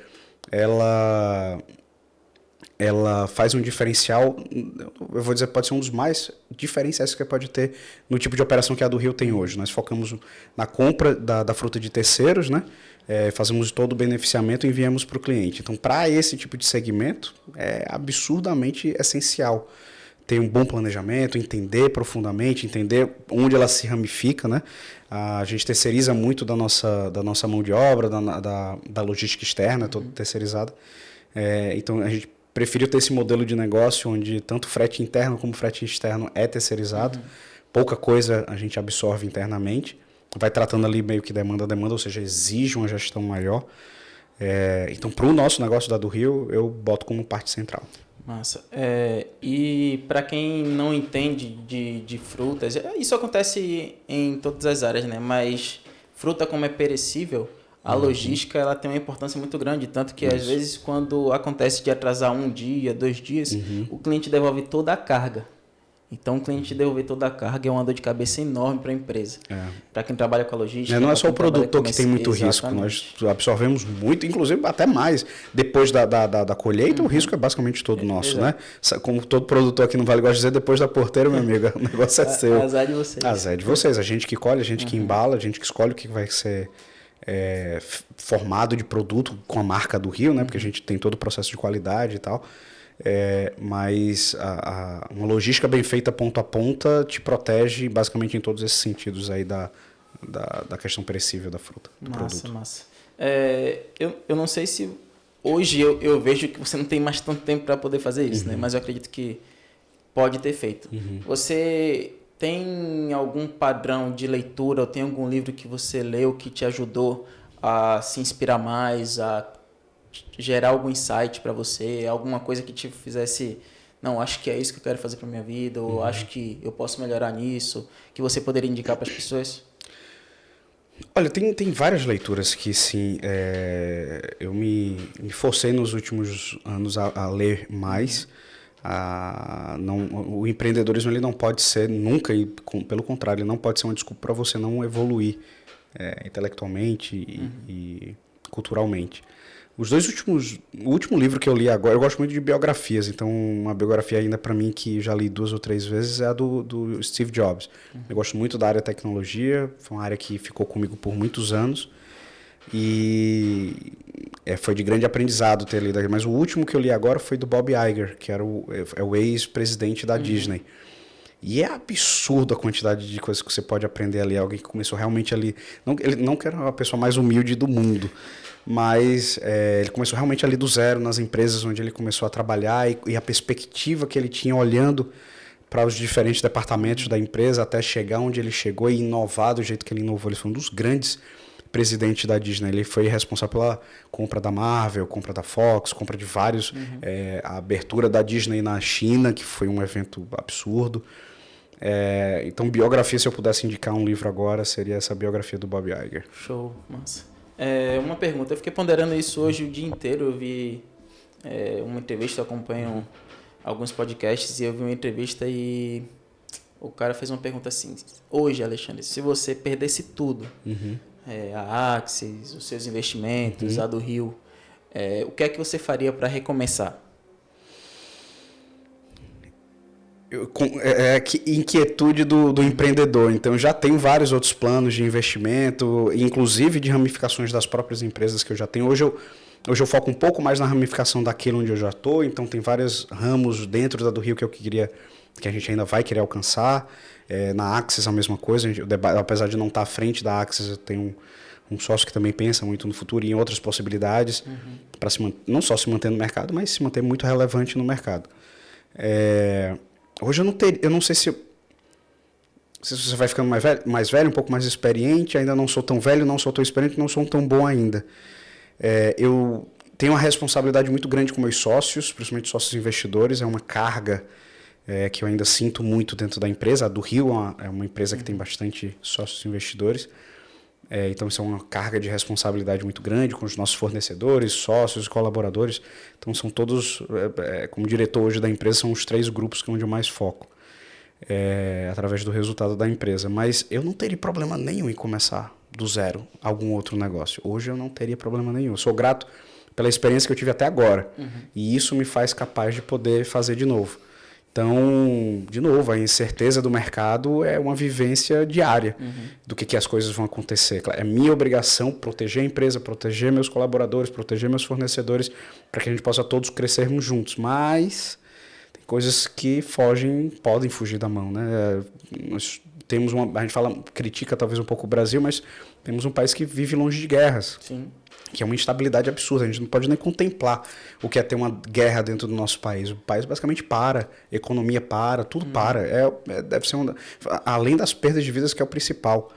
ela faz um diferencial, eu vou dizer, pode ser um dos mais diferenciais que pode ter no tipo de operação que a do Rio tem hoje. Nós focamos na compra da fruta de terceiros, né? Fazemos todo o beneficiamento e enviamos para o cliente. Então, para esse tipo de segmento, é absurdamente essencial ter um bom planejamento, entender profundamente, entender onde ela se ramifica, né? A gente terceiriza muito da nossa mão de obra, da logística externa, toda terceirizada. Então, a gente preferiu ter esse modelo de negócio onde tanto frete interno como frete externo é terceirizado. Pouca coisa a gente absorve internamente. Vai tratando ali meio que demanda a demanda, ou seja, exige uma gestão maior. Então, para o nosso negócio da do Rio, eu boto como parte central. Massa. E para quem não entende de frutas, isso acontece em todas as áreas, né? Mas fruta, como é perecível, a logística ela tem uma importância muito grande, tanto que às vezes quando acontece de atrasar 1 dia, 2 dias, o cliente devolve toda a carga. Então, o cliente devolver toda a carga é uma dor de cabeça enorme para a empresa. Para quem trabalha com a logística... Não é só o produtor que tem muito risco, nós absorvemos muito, inclusive até mais. Depois da colheita, o risco é basicamente todo nosso, né? Como todo produtor aqui no Vale gosta de dizer, depois da porteira, meu amigo, o negócio é seu. Azar de vocês. Azar de vocês, a gente que colhe, a gente que embala, a gente que escolhe o que vai ser formado de produto com a marca do Rio, né? Porque a gente tem todo o processo de qualidade e tal. Mas uma logística bem feita ponta a ponta te protege basicamente em todos esses sentidos aí da questão perecível da fruta, do produto. Massa. Eu não sei se hoje eu vejo que você não tem mais tanto tempo para poder fazer isso, né? Mas eu acredito que pode ter feito. Você tem algum padrão de leitura ou tem algum livro que você leu que te ajudou a se inspirar mais, a gerar algum insight para você, alguma coisa que te fizesse, não, acho que é isso que eu quero fazer para minha vida, ou acho que eu posso melhorar nisso, que você poderia indicar para as pessoas? Olha, tem várias leituras que sim, eu me forcei nos últimos anos a ler mais. O empreendedorismo ele não pode ser nunca, e pelo contrário, ele não pode ser uma desculpa para você não evoluir intelectualmente e culturalmente. O último livro que eu li agora, eu gosto muito de biografias, então uma biografia ainda para mim que já li 2 ou 3 vezes é a do Steve Jobs. Eu gosto muito da área de tecnologia, foi uma área que ficou comigo por muitos anos e foi de grande aprendizado ter lido. Mas o último que eu li agora foi do Bob Iger, que era o ex-presidente da Disney. E é absurdo a quantidade de coisas que você pode aprender ali. Alguém que começou realmente ali... Ele não que era a pessoa mais humilde do mundo, mas ele começou realmente ali do zero, nas empresas onde ele começou a trabalhar e a perspectiva que ele tinha olhando para os diferentes departamentos da empresa até chegar onde ele chegou e inovar do jeito que ele inovou. Ele foi um dos grandes presidentes da Disney. Ele foi responsável pela compra da Marvel, compra da Fox, compra de vários... a abertura da Disney na China, que foi um evento absurdo. Então, biografia, se eu pudesse indicar um livro agora, seria essa biografia do Bob Iger. Show, massa. Uma pergunta, eu fiquei ponderando isso hoje o dia inteiro, eu vi uma entrevista, eu acompanho alguns podcasts e eu vi uma entrevista e o cara fez uma pergunta assim, hoje, Alexandre, se você perdesse tudo, a Axis, os seus investimentos, a do Rio, o que é que você faria para recomeçar? Inquietude do empreendedor. Então, eu já tenho vários outros planos de investimento, inclusive de ramificações das próprias empresas que eu já tenho. Hoje eu foco um pouco mais na ramificação daquilo onde eu já estou, então tem vários ramos dentro da do Rio que a gente ainda vai querer alcançar. Na Axis a mesma coisa, apesar de não estar à frente da Axis, eu tenho um sócio que também pensa muito no futuro e em outras possibilidades, para não só se manter no mercado, mas se manter muito relevante no mercado. Hoje eu não sei se você vai ficando mais velho, um pouco mais experiente, ainda não sou tão velho, não sou tão experiente, não sou tão bom ainda. Eu tenho uma responsabilidade muito grande com meus sócios, principalmente sócios investidores, é uma carga que eu ainda sinto muito dentro da empresa. A do Rio é uma empresa que tem bastante sócios investidores, então isso é uma carga de responsabilidade muito grande com os nossos fornecedores, sócios e colaboradores. Então são todos, como diretor hoje da empresa, são os 3 grupos onde eu mais foco, através do resultado da empresa. Mas eu não teria problema nenhum em começar do zero algum outro negócio. Hoje eu não teria problema nenhum. Eu sou grato pela experiência que eu tive até agora. E isso me faz capaz de poder fazer de novo. Então, de novo, a incerteza do mercado é uma vivência diária do que as coisas vão acontecer. É minha obrigação proteger a empresa, proteger meus colaboradores, proteger meus fornecedores, para que a gente possa todos crescermos juntos. Mas tem coisas que podem fugir da mão, né? Nós temos a gente critica talvez um pouco o Brasil, mas temos um país que vive longe de guerras. Sim. Que é uma instabilidade absurda. A gente não pode nem contemplar o que é ter uma guerra dentro do nosso país. O país basicamente para, a economia para, tudo para. Deve ser além das perdas de vidas, que é o principal.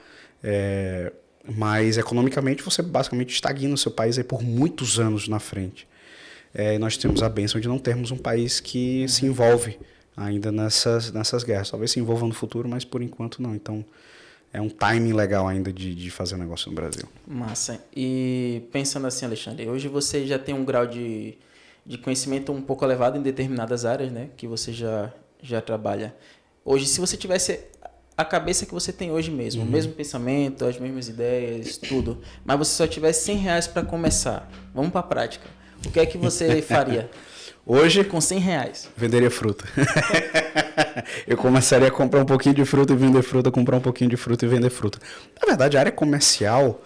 Mas economicamente você basicamente estagna o seu país aí por muitos anos na frente. E nós temos a bênção de não termos um país que se envolve ainda nessas guerras. Talvez se envolva no futuro, mas por enquanto não. Então é um timing legal ainda de fazer negócio no Brasil. Massa. E pensando assim, Alexandre, hoje você já tem um grau de conhecimento um pouco elevado em determinadas áreas, né, que você já trabalha. Hoje, se você tivesse a cabeça que você tem hoje mesmo, o mesmo pensamento, as mesmas ideias, tudo, mas você só tivesse R$100 para começar, vamos para a prática, o que é que você faria? Hoje, com R$100. Venderia fruta. Eu começaria a comprar um pouquinho de fruta e vender fruta, comprar um pouquinho de fruta e vender fruta. Na verdade, a área comercial,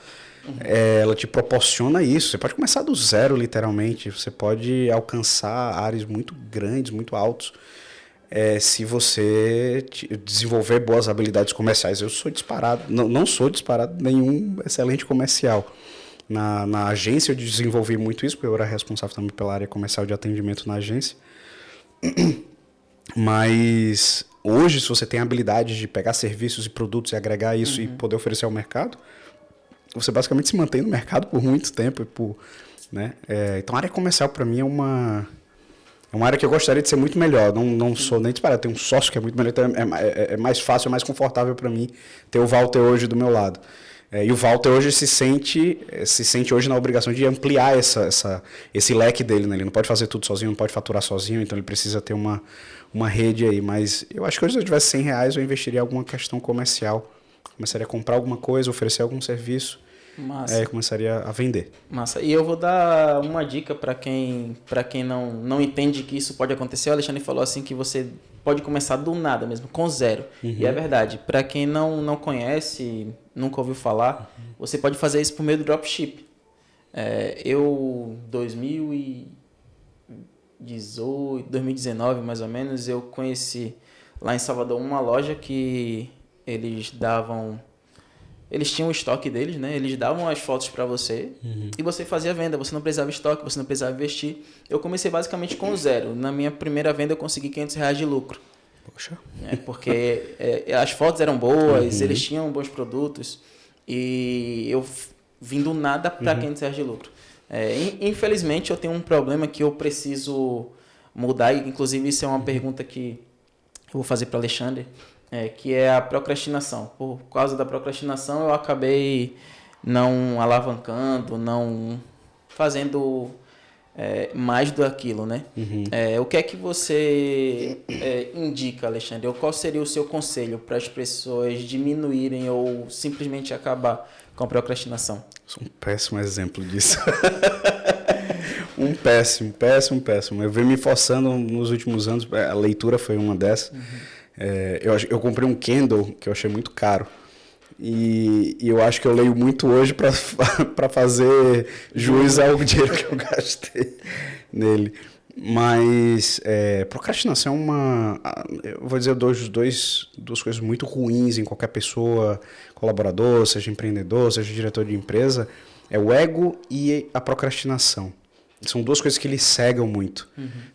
ela te proporciona isso. Você pode começar do zero, literalmente. Você pode alcançar áreas muito grandes, muito altos, se você desenvolver boas habilidades comerciais. Eu sou disparado, não sou disparado nenhum excelente comercial. Na agência eu desenvolvi muito isso, porque eu era responsável também pela área comercial de atendimento na agência. Mas hoje, se você tem a habilidade de pegar serviços e produtos e agregar isso e poder oferecer ao mercado, você basicamente se mantém no mercado por muito tempo. Né? Então a área comercial para mim é uma área que eu gostaria de ser muito melhor. Não sou nem disparado, tenho um sócio que é muito melhor, então é mais fácil, é mais confortável para mim ter o Walter hoje do meu lado. E o Walter hoje se sente hoje na obrigação de ampliar esse leque dele, né? Ele não pode fazer tudo sozinho, não pode faturar sozinho, então ele precisa ter uma rede aí. Mas eu acho que hoje, se eu tivesse R$100, eu investiria em alguma questão comercial. Começaria a comprar alguma coisa, oferecer algum serviço. Massa. Começaria a vender. Massa. E eu vou dar uma dica para quem não entende que isso pode acontecer. O Alexandre falou assim que você pode começar do nada mesmo, com zero. E é verdade. Para quem não conhece, nunca ouviu falar, você pode fazer isso por meio do dropship. Eu, 2018, 2019 mais ou menos, eu conheci lá em Salvador uma loja que eles tinham o estoque deles, né? Eles davam as fotos para você e você fazia a venda. Você não precisava de estoque, você não precisava investir. Eu comecei basicamente com zero. Na minha primeira venda eu consegui R$500 de lucro. Poxa. Porque as fotos eram boas, eles tinham bons produtos e eu vim do nada para R$500 de lucro. Infelizmente eu tenho um problema que eu preciso mudar, e inclusive isso é uma pergunta que eu vou fazer para o Alexandre. Que é a procrastinação. Por causa da procrastinação, eu acabei não alavancando, não fazendo mais do aquilo, né? O que é que você indica, Alexandre? Ou qual seria o seu conselho para as pessoas diminuírem ou simplesmente acabar com a procrastinação? Sou um péssimo exemplo disso. Um péssimo. Eu venho me forçando nos últimos anos, a leitura foi uma dessas. Eu comprei um Kindle que eu achei muito caro e eu acho que eu leio muito hoje para fazer jus ao dinheiro que eu gastei nele. Mas procrastinação é eu vou dizer duas coisas muito ruins em qualquer pessoa, colaborador, seja empreendedor, seja diretor de empresa, é o ego e a procrastinação. São duas coisas que lhe cegam muito.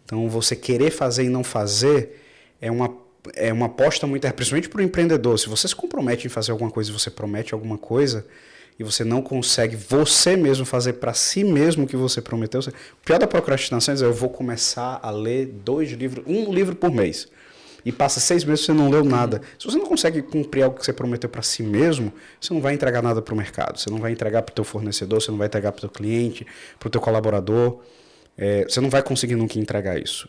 Então, você querer fazer e não fazer é uma aposta muito, principalmente para o empreendedor. Se você se compromete em fazer alguma coisa e você promete alguma coisa e você não consegue você mesmo fazer para si mesmo o que você prometeu, o pior da procrastinação é dizer, eu vou começar a ler um livro por mês. E passa 6 meses e você não leu nada. Se você não consegue cumprir algo que você prometeu para si mesmo, você não vai entregar nada para o mercado. Você não vai entregar para o teu fornecedor, você não vai entregar para o teu cliente, para o teu colaborador. Você não vai conseguir nunca entregar isso.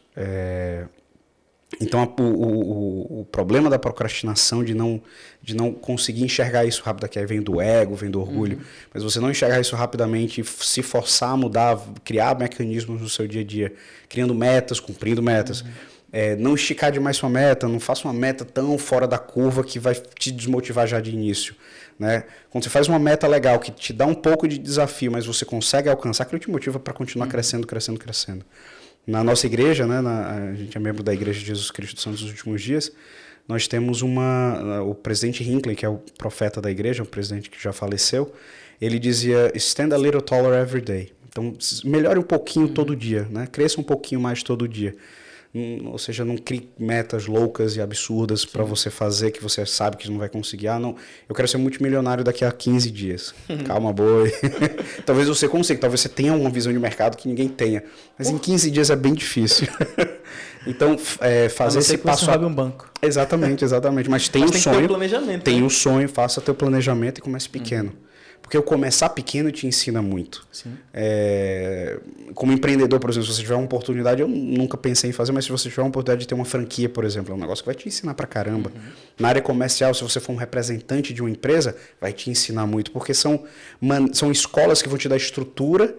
Então, o problema da procrastinação, de não conseguir enxergar isso rápido, que aí vem do ego, vem do orgulho, mas você não enxergar isso rapidamente, se forçar a mudar, criar mecanismos no seu dia a dia, criando metas, cumprindo metas. Não esticar demais sua meta, não faça uma meta tão fora da curva que vai te desmotivar já de início. Né? Quando você faz uma meta legal, que te dá um pouco de desafio, mas você consegue alcançar, aquilo te motiva para continuar crescendo. Na nossa igreja, né, a gente é membro da Igreja de Jesus Cristo dos Santos dos Últimos Dias, nós temos o presidente Hinckley, que é o profeta da igreja, um presidente que já faleceu, ele dizia, stand a little taller every day. Então, melhore um pouquinho todo dia, né? Cresça um pouquinho mais todo dia. Ou seja, não crie metas loucas e absurdas para você fazer que você sabe que não vai conseguir. Não, eu quero ser multimilionário daqui a 15 dias. Calma, boi. Talvez você consiga, talvez você tenha uma visão de mercado que ninguém tenha. Mas em 15 dias é bem difícil. Então, fazer esse passo... Você um banco. Exatamente. Mas tem um sonho. Tem um planejamento. Tem um sonho, faça teu planejamento e comece pequeno. Porque o começar pequeno te ensina muito. Como empreendedor, por exemplo, se você tiver uma oportunidade, eu nunca pensei em fazer, mas se você tiver uma oportunidade de ter uma franquia, por exemplo, é um negócio que vai te ensinar pra caramba. Na área comercial, se você for um representante de uma empresa, vai te ensinar muito, porque são escolas que vão te dar estrutura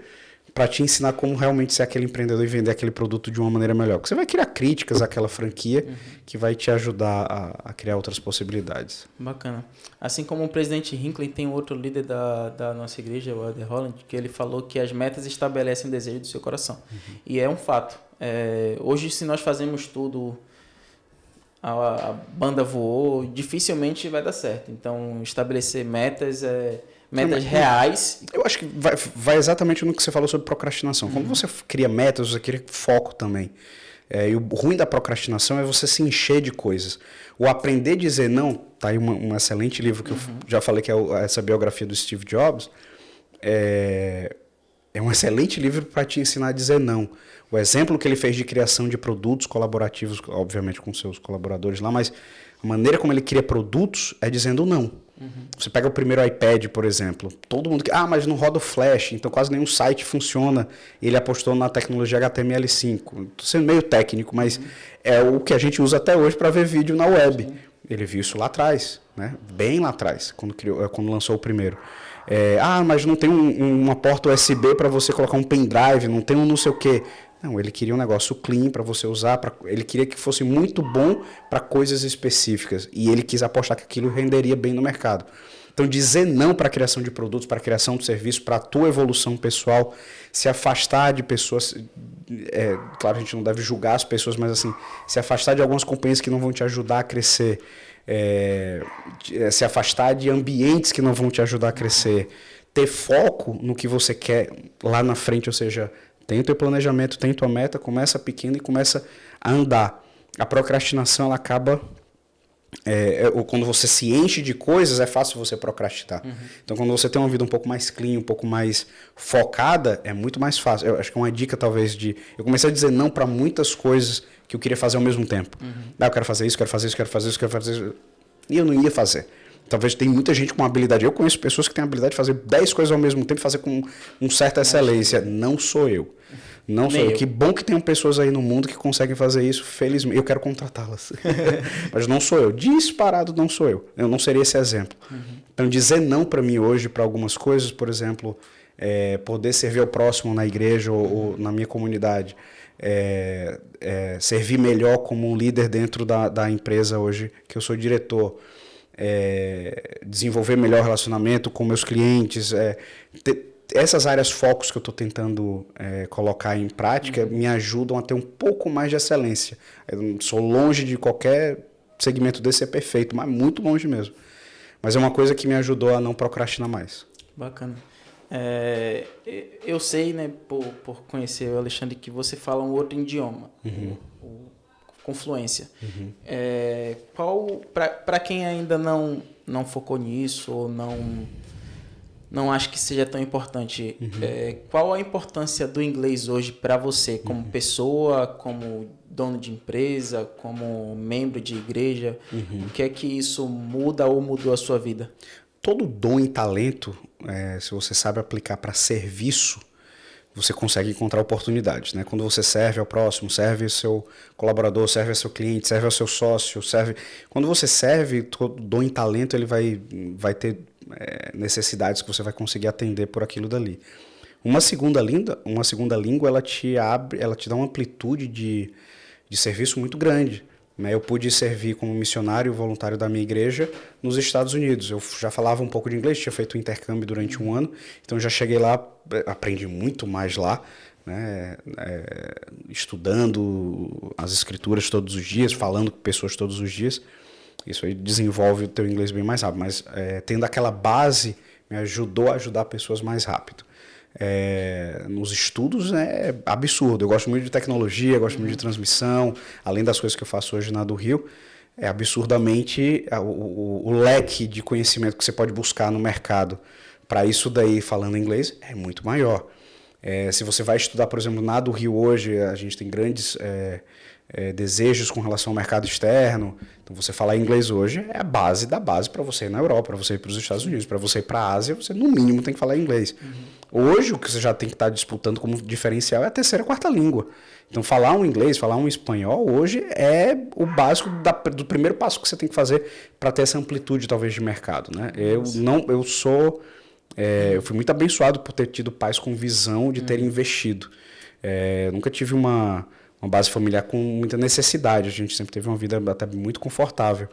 para te ensinar como realmente ser aquele empreendedor e vender aquele produto de uma maneira melhor. Porque você vai criar críticas àquela franquia que vai te ajudar a criar outras possibilidades. Bacana. Assim como o presidente Hinckley, tem outro líder da nossa igreja, o Elder Holland, que ele falou que as metas estabelecem o desejo do seu coração. E é um fato. Hoje, se nós fazemos tudo, a banda voou, dificilmente vai dar certo. Então, estabelecer metas reais. Eu acho que vai exatamente no que você falou sobre procrastinação. Quando você cria metas, você cria foco também. E o ruim da procrastinação é você se encher de coisas. O aprender a dizer não, tá aí um excelente livro que eu já falei, que é essa biografia do Steve Jobs. É um excelente livro para te ensinar a dizer não. O exemplo que ele fez de criação de produtos colaborativos, obviamente com seus colaboradores lá, mas a maneira como ele cria produtos é dizendo não. Você pega o primeiro iPad, por exemplo. Todo mundo que... mas não roda o Flash, então quase nenhum site funciona. Ele apostou na tecnologia HTML5. Estou sendo meio técnico, mas é o que a gente usa até hoje para ver vídeo na web. Ele viu isso lá atrás, né? Bem lá atrás, quando lançou o primeiro. Mas não tem uma porta USB para você colocar um pendrive, não tem um não sei o quê. Não, ele queria um negócio clean para você usar, ele queria que fosse muito bom para coisas específicas. E ele quis apostar que aquilo renderia bem no mercado. Então, dizer não para a criação de produtos, para a criação de serviços, para a tua evolução pessoal, se afastar de pessoas... claro, a gente não deve julgar as pessoas, mas assim, se afastar de algumas companhias que não vão te ajudar a crescer, se afastar de ambientes que não vão te ajudar a crescer, ter foco no que você quer lá na frente, ou seja... Tem o teu planejamento, tem tua meta, começa pequeno e começa a andar. A procrastinação, ela acaba... quando você se enche de coisas, é fácil você procrastinar. Então, quando você tem uma vida um pouco mais clean, um pouco mais focada, é muito mais fácil. Eu acho que é uma dica, talvez, eu comecei a dizer não para muitas coisas que eu queria fazer ao mesmo tempo. Eu quero fazer isso, quero fazer isso, quero fazer isso, quero fazer isso. E eu não ia fazer. Talvez tem muita gente com habilidade. Eu conheço pessoas que têm a habilidade de fazer 10 coisas ao mesmo tempo e fazer com certa excelência. Não sou eu. Não sou eu. Que bom que tem pessoas aí no mundo que conseguem fazer isso, felizmente. Eu quero contratá-las. Mas não sou eu. Disparado não sou eu. Eu não seria esse exemplo. Então, dizer não para mim hoje, para algumas coisas, por exemplo, poder servir ao próximo na igreja ou na minha comunidade, servir melhor como um líder dentro da empresa hoje, que eu sou diretor, desenvolver melhor relacionamento com meus clientes, essas áreas focos que eu estou tentando colocar em prática me ajudam a ter um pouco mais de excelência. Eu sou longe de qualquer segmento desse ser perfeito, mas muito longe mesmo. Mas é uma coisa que me ajudou a não procrastinar mais. Bacana. Eu sei, né, por conhecer o Alexandre, que você fala um outro idioma, com fluência. Para quem ainda não focou nisso ou não acha que seja tão importante, qual a importância do inglês hoje para você, como pessoa, como dono de empresa, como membro de igreja? O que é que isso muda ou mudou a sua vida? Todo dom e talento, se você sabe aplicar para serviço, você consegue encontrar oportunidades, né? Quando você serve ao próximo, serve ao seu colaborador, serve ao seu cliente, serve ao seu sócio, serve... Quando você serve, todo dom e talento, ele vai ter necessidades que você vai conseguir atender por aquilo dali. Uma segunda língua, ela te dá uma amplitude de serviço muito grande. Eu pude servir como missionário voluntário da minha igreja nos Estados Unidos. Eu já falava um pouco de inglês, tinha feito um intercâmbio durante um ano, então já cheguei lá, aprendi muito mais lá, né? Estudando as escrituras todos os dias, falando com pessoas todos os dias. Isso aí desenvolve o teu inglês bem mais rápido, mas tendo aquela base me ajudou a ajudar pessoas mais rápido. Nos estudos é absurdo. Eu gosto muito de tecnologia, gosto muito de transmissão, além das coisas que eu faço hoje na do Rio. Absurdamente o leque de conhecimento que você pode buscar no mercado para isso daí falando inglês é muito maior. Se você vai estudar, por exemplo, na do Rio hoje, a gente tem grandes desejos com relação ao mercado externo. Então, você falar inglês hoje é a base da base para você ir na Europa, para você ir para os Estados Unidos, para você ir para a Ásia, você no mínimo tem que falar inglês. Hoje, o que você já tem que estar disputando como diferencial é a terceira, quarta língua. Então, falar um inglês, falar um espanhol, hoje é o básico do primeiro passo que você tem que fazer para ter essa amplitude, talvez, de mercado, né? Eu fui muito abençoado por ter tido pais com visão de terem investido. Nunca tive uma base familiar com muita necessidade. A gente sempre teve uma vida até muito confortável.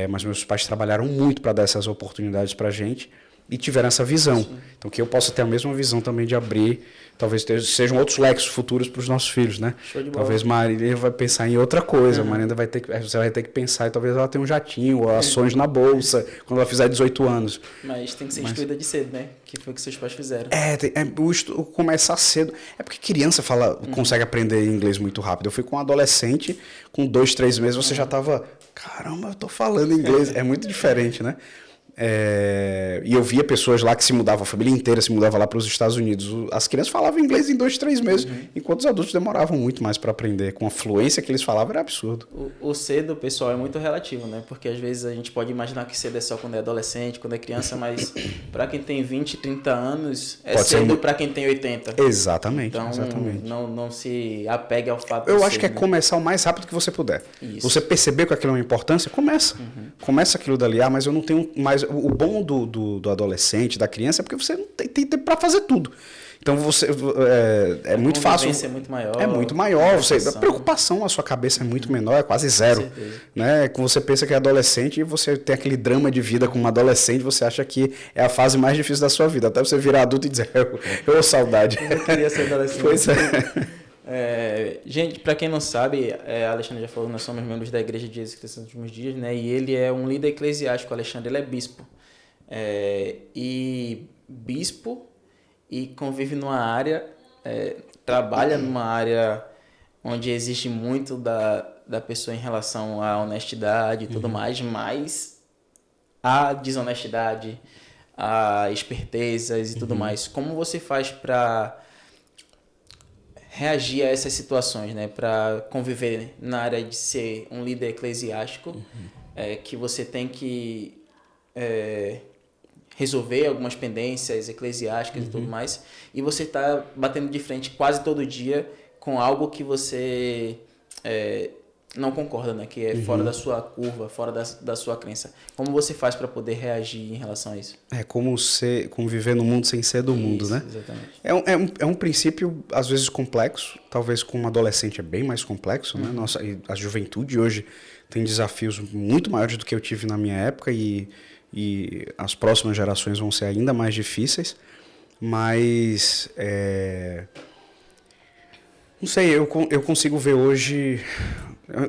Mas meus pais trabalharam muito para dar essas oportunidades para a gente e tiveram essa visão. Sim. Então, que eu possa ter a mesma visão também de abrir, talvez sejam outros leques futuros para os nossos filhos, né? Show de bola. Talvez Marília vai pensar em outra coisa. Marília você vai ter que pensar e talvez ela tenha um jatinho ou ações na bolsa quando ela fizer 18 anos. Mas tem que ser instruída de cedo, né? Que foi o que seus pais fizeram. Começar cedo. É porque criança consegue aprender inglês muito rápido. Eu fui com um adolescente, com 2, 3 meses, você já estava... Caramba, eu tô falando inglês. É muito diferente, né? E eu via pessoas lá que se mudavam, a família inteira se mudava lá para os Estados Unidos. As crianças falavam inglês em 2, 3 meses, enquanto os adultos demoravam muito mais para aprender. Com a fluência que eles falavam, era absurdo. O cedo, pessoal, é muito relativo, né? Porque às vezes a gente pode imaginar que cedo é só quando é adolescente, quando é criança, mas para quem tem 20, 30 anos, pode cedo para quem tem 80. Exatamente. Então, exatamente. Não se apegue ao fato Eu de acho ser, que é né? começar o mais rápido que você puder. Isso. Você percebeu que aquilo é uma importância? Começa. Começa aquilo dali. Mas eu não tenho mais... O bom do adolescente, da criança, é porque você não tem tempo para fazer tudo. Então é muito fácil. É muito maior. É muito maior. A preocupação na sua cabeça é muito menor, é quase zero. Né? Quando você pensa que é adolescente e você tem aquele drama de vida como adolescente, você acha que é a fase mais difícil da sua vida. Até você virar adulto e dizer, eu saudade. Eu queria ser adolescente. Pois é. Gente, para quem não sabe, Alexandre já falou, nós somos membros da Igreja de Jesus Cristo dos Últimos Dias, né? E ele é um líder eclesiástico. Alexandre, ele é bispo. E bispo e convive numa área, trabalha numa área onde existe muito da pessoa em relação à honestidade e tudo mais, mas a desonestidade, a espertezas e tudo mais. Como você faz para reagir a essas situações, né? Para conviver na área de ser um líder eclesiástico, que você tem que resolver algumas pendências eclesiásticas e tudo mais, e você está batendo de frente quase todo dia com algo que você não concorda, né? Que é fora da sua curva, fora da sua crença. Como você faz para poder reagir em relação a isso? Como viver no mundo sem ser do mundo, né? Exatamente. É um princípio, às vezes, complexo. Talvez com um adolescente é bem mais complexo, né? A juventude hoje tem desafios muito maiores do que eu tive na minha época e as próximas gerações vão ser ainda mais difíceis. Mas, não sei, eu consigo ver hoje...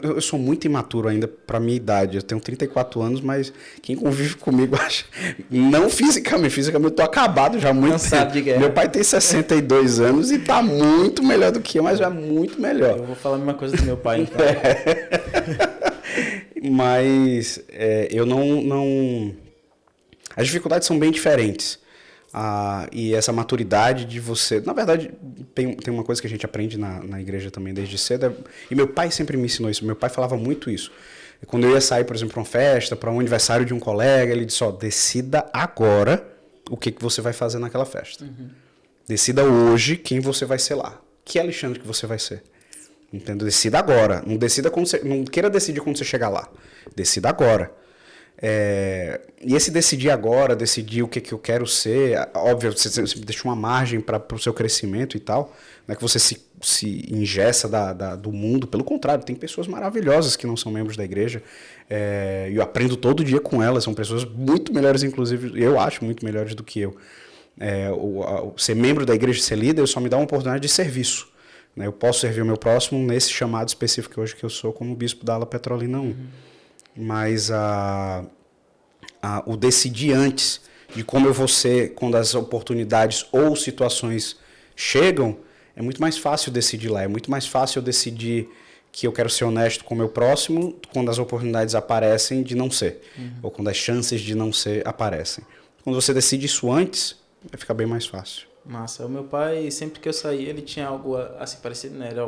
Eu sou muito imaturo ainda para minha idade. Eu tenho 34 anos, mas quem convive comigo acha... Não fisicamente eu tô acabado já há muito Cansado de guerra. Meu pai tem 62 anos e tá muito melhor do que eu, mas é muito melhor. Eu vou falar a mesma coisa do meu pai, então. Mas eu não... As dificuldades são bem diferentes. E essa maturidade de você... Na verdade, tem uma coisa que a gente aprende na igreja também desde cedo. E meu pai sempre me ensinou isso. Meu pai falava muito isso. Quando eu ia sair, por exemplo, para uma festa, para um aniversário de um colega, ele disse, decida agora o que você vai fazer naquela festa. Uhum. Decida hoje quem você vai ser lá. Que Alexandre que você vai ser. Entendeu? Decida agora. Não queira decidir quando você chegar lá. Decida agora. E esse decidir agora, decidir o que eu quero ser, óbvio, você deixa uma margem para o seu crescimento e tal, não é que você se ingessa do mundo, pelo contrário, tem pessoas maravilhosas que não são membros da igreja, e eu aprendo todo dia com elas, são pessoas muito melhores, inclusive, eu acho muito melhores do que eu. Ser membro da igreja, ser líder, só me dá uma oportunidade de serviço. Né? Eu posso servir o meu próximo nesse chamado específico hoje que eu sou como bispo da ala Petrolina 1. Uhum. Mas o decidir antes de como eu vou ser quando as oportunidades ou situações chegam, é muito mais fácil decidir lá. É muito mais fácil eu decidir que eu quero ser honesto com o meu próximo quando as oportunidades aparecem de não ser. Uhum. Ou quando as chances de não ser aparecem. Quando você decide isso antes, vai ficar bem mais fácil. Massa. O meu pai, sempre que eu saía, ele tinha algo assim parecido, né? Era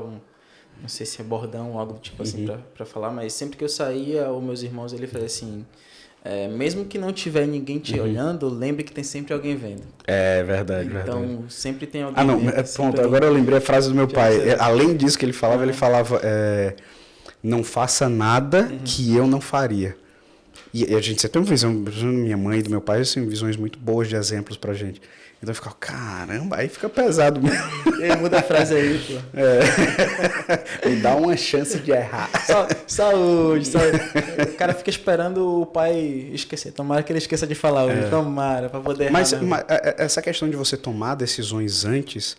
não sei se é bordão ou algo do tipo assim pra falar, mas sempre que eu saía, os meus irmãos, ele fazia assim, mesmo que não tiver ninguém te olhando, lembre que tem sempre alguém vendo. É verdade, então, verdade. Sempre tem alguém vendo. Pronto, agora eu lembrei a frase do meu pai. Além disso que ele falava, não faça nada que eu não faria. E a gente sempre tem uma visão minha mãe e do meu pai, assim, visões muito boas de exemplos pra gente. Então fica, caramba, aí fica pesado mesmo. Ele muda a frase aí, pô. Me dá uma chance de errar. Saúde. O cara fica esperando o pai esquecer. Tomara que ele esqueça de falar hoje. Tomara, pra poder errar. Mas essa questão de você tomar decisões antes,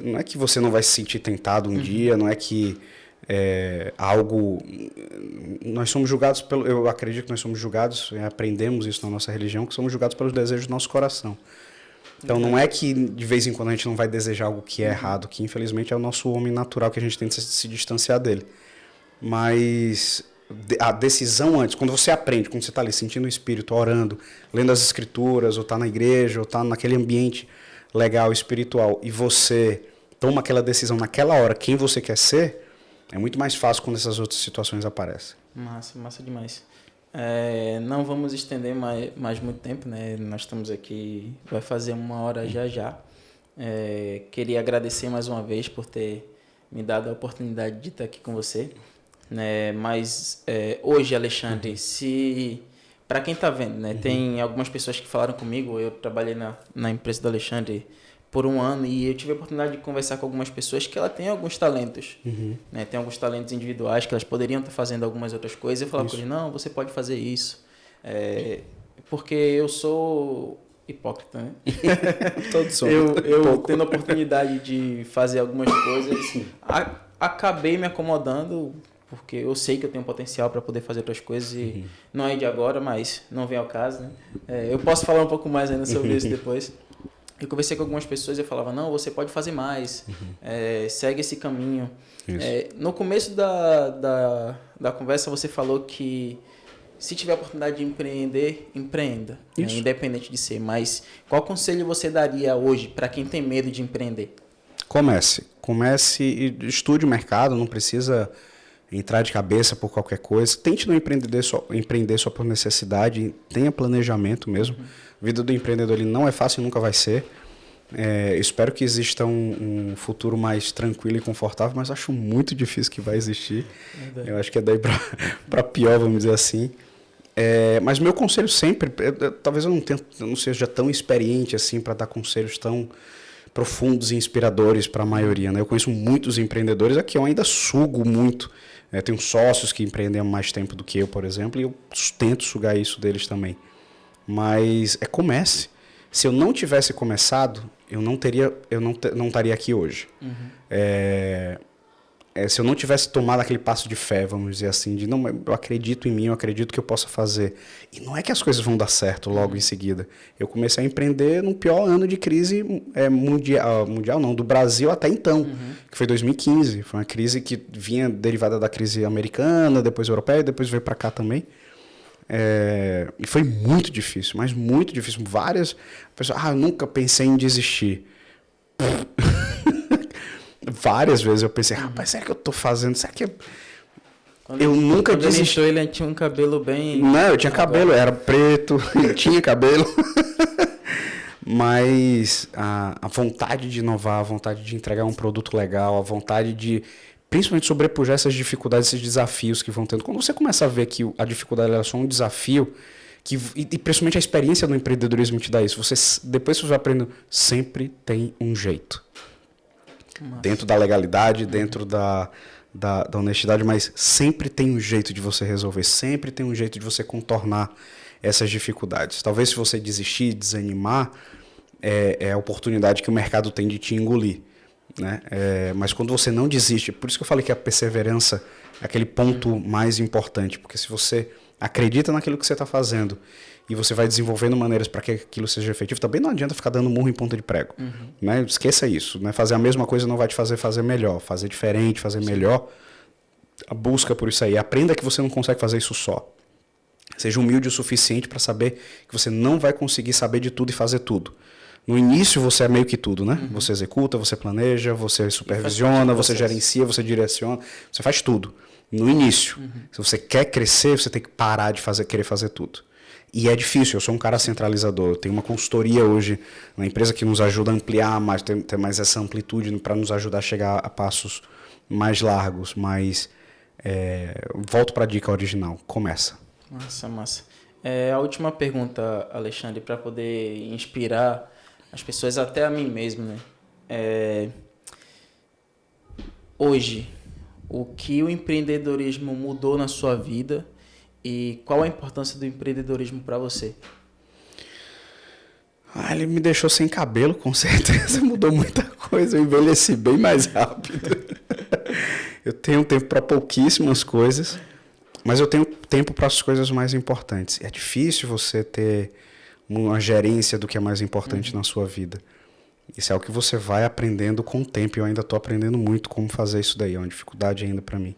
não é que você não vai se sentir tentado um dia, não é que nós somos julgados eu acredito que nós somos julgados, aprendemos isso na nossa religião, que somos julgados pelos desejos do nosso coração. Então não é que de vez em quando a gente não vai desejar algo que é errado, que infelizmente é o nosso homem natural que a gente tem que se distanciar dele. Mas a decisão antes, quando você aprende, quando você está ali sentindo o Espírito, orando, lendo as Escrituras, ou está na igreja, ou está naquele ambiente legal, espiritual, e você toma aquela decisão naquela hora, quem você quer ser, é muito mais fácil quando essas outras situações aparecem. Massa demais. Não vamos estender mais muito tempo, né? Nós estamos aqui, vai fazer 1 hora já. Queria agradecer mais uma vez por ter me dado a oportunidade de estar aqui com você. Né? Mas hoje, Alexandre, para quem está vendo, né? Tem algumas pessoas que falaram comigo, eu trabalhei na empresa do Alexandre por 1 ano e eu tive a oportunidade de conversar com algumas pessoas que ela tem alguns talentos, né? Tem alguns talentos individuais que elas poderiam estar fazendo algumas outras coisas. Eu falava com eles, não, você pode fazer isso, porque eu sou hipócrita, né? Todos somos. Eu tendo a oportunidade de fazer algumas coisas, acabei me acomodando, porque eu sei que eu tenho potencial para poder fazer outras coisas e não é de agora, mas não vem ao caso, né? Eu posso falar um pouco mais ainda sobre isso depois. Eu conversei com algumas pessoas e eu falava, não, você pode fazer mais, segue esse caminho. No começo da conversa você falou que se tiver a oportunidade de empreender, empreenda, né? Independente de ser. Mas qual conselho você daria hoje para quem tem medo de empreender? Comece e estude o mercado, não precisa entrar de cabeça por qualquer coisa. Tente não empreender só por necessidade, tenha planejamento mesmo. A vida do empreendedor ele não é fácil e nunca vai ser. Espero que exista um futuro mais tranquilo e confortável, mas acho muito difícil que vai existir. Eu acho que é daí para pior, vamos dizer assim. Mas meu conselho sempre, talvez eu não seja tão experiente assim para dar conselhos tão profundos e inspiradores para a maioria, né? Eu conheço muitos empreendedores, aqui eu ainda sugo muito. Tenho sócios que empreendem há mais tempo do que eu, por exemplo, e eu tento sugar isso deles também. Mas comece. Se eu não tivesse começado, eu não estaria aqui hoje. Se eu não tivesse tomado aquele passo de fé, vamos dizer assim, de não, eu acredito em mim, eu acredito que eu possa fazer. E não é que as coisas vão dar certo logo em seguida. Eu comecei a empreender no pior ano de crise mundial não, do Brasil até então, que foi 2015. Foi uma crise que vinha derivada da crise americana, depois europeia, depois veio para cá também. E foi muito difícil, mas muito difícil. Várias pessoas, eu nunca pensei em desistir. Várias vezes eu pensei, rapaz, será que eu tô fazendo? Será que eu nunca desisti? Quando ele tinha um cabelo bem... Não, eu tinha cabelo, era preto, eu tinha cabelo. Mas a vontade de inovar, a vontade de entregar um produto legal, a vontade de, principalmente, sobrepujar essas dificuldades, esses desafios que vão tendo. Quando você começa a ver que a dificuldade é só um desafio, e principalmente a experiência do empreendedorismo te dá isso, depois você vai aprendendo, sempre tem um jeito. Nossa. Dentro da legalidade, dentro da honestidade, mas sempre tem um jeito de você resolver, sempre tem um jeito de você contornar essas dificuldades. Talvez se você desistir, desanimar, é a oportunidade que o mercado tem de te engolir, né? Mas quando você não desiste, por isso que eu falei que a perseverança é aquele ponto mais importante, porque se você acredita naquilo que você está fazendo e você vai desenvolvendo maneiras para que aquilo seja efetivo, também não adianta ficar dando murro em ponta de prego. Né? Esqueça isso. Né? Fazer a mesma coisa não vai te fazer melhor. Fazer diferente, fazer melhor. A busca por isso aí. Aprenda que você não consegue fazer isso só. Seja humilde o suficiente para saber que você não vai conseguir saber de tudo e fazer tudo. No início você é meio que tudo, né? Você executa, você planeja, você supervisiona, você gerencia, você direciona, você faz tudo. No início. Se você quer crescer, você tem que parar de querer fazer tudo. E é difícil, eu sou um cara centralizador. Eu tenho uma consultoria hoje na empresa que nos ajuda a ampliar mais, ter mais essa amplitude para nos ajudar a chegar a passos mais largos. Mas volto para a dica original, começa. Massa. A última pergunta, Alexandre, para poder inspirar as pessoas, até a mim mesmo, né? Hoje, o que o empreendedorismo mudou na sua vida e qual a importância do empreendedorismo para você? Ele me deixou sem cabelo, com certeza. Mudou muita coisa. Eu envelheci bem mais rápido. Eu tenho tempo para pouquíssimas coisas, mas eu tenho tempo para as coisas mais importantes. É difícil você ter uma gerência do que é mais importante na sua vida. Isso é o que você vai aprendendo com o tempo. Eu ainda estou aprendendo muito como fazer isso daí. É uma dificuldade ainda para mim.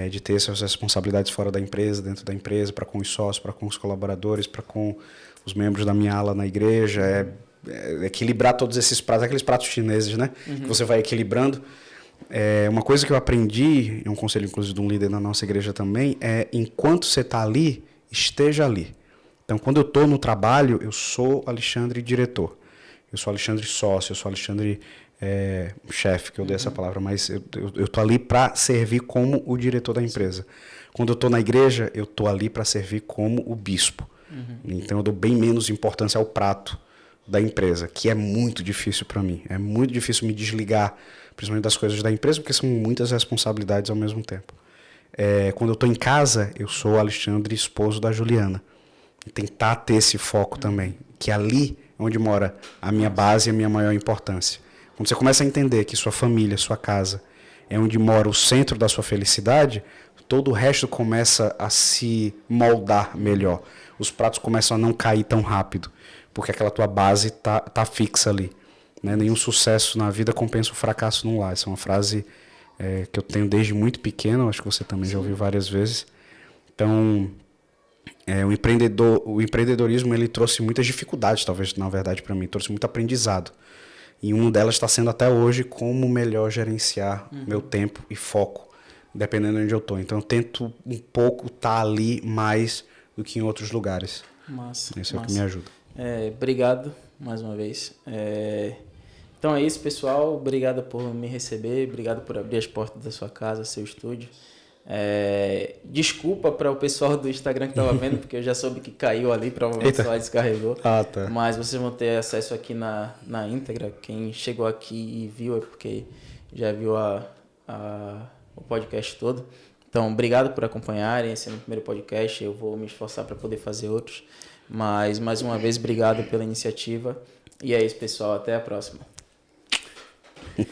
De ter essas responsabilidades fora da empresa, dentro da empresa, para com os sócios, para com os colaboradores, para com os membros da minha ala na igreja. Equilibrar todos esses pratos, aqueles pratos chineses, né? Que você vai equilibrando. Uma coisa que eu aprendi, um conselho inclusive de um líder na nossa igreja também, enquanto você está ali, esteja ali. Então, quando eu estou no trabalho, eu sou Alexandre diretor. Eu sou Alexandre sócio, eu sou Alexandre chefe, que eu dei essa palavra, mas eu estou ali para servir como o diretor da empresa. Quando eu estou na igreja, eu estou ali para servir como o bispo. Então, eu dou bem menos importância ao prato da empresa, que é muito difícil para mim. É muito difícil me desligar, principalmente das coisas da empresa, porque são muitas responsabilidades ao mesmo tempo. Quando eu estou em casa, eu sou Alexandre, esposo da Juliana. E tentar ter esse foco também, que ali é onde mora a minha base e a minha maior importância. Quando você começa a entender que sua família, sua casa, é onde mora o centro da sua felicidade, todo o resto começa a se moldar melhor. Os pratos começam a não cair tão rápido, porque aquela tua base tá fixa ali. Né? Nenhum sucesso na vida compensa o fracasso num lar. Essa é uma frase que eu tenho desde muito pequeno, acho que você também já ouviu várias vezes. Então, o empreendedorismo ele trouxe muitas dificuldades, talvez, na verdade, para mim. Trouxe muito aprendizado. E uma delas está sendo até hoje como melhor gerenciar meu tempo e foco, dependendo de onde eu estou. Então, eu tento um pouco estar ali mais do que em outros lugares. Massa. Isso é o que me ajuda. Obrigado, mais uma vez. Então é isso, pessoal. Obrigado por me receber. Obrigado por abrir as portas da sua casa, seu estúdio. Desculpa para o pessoal do Instagram que estava vendo, porque eu já soube que caiu ali, provavelmente só descarregou. Tá. Mas vocês vão ter acesso aqui na íntegra. Quem chegou aqui e viu é porque já viu o podcast todo. Então, obrigado por acompanharem. Esse é o meu primeiro podcast. Eu vou me esforçar para poder fazer outros. Mas, mais uma vez, obrigado pela iniciativa. E é isso, pessoal. Até a próxima. Deixa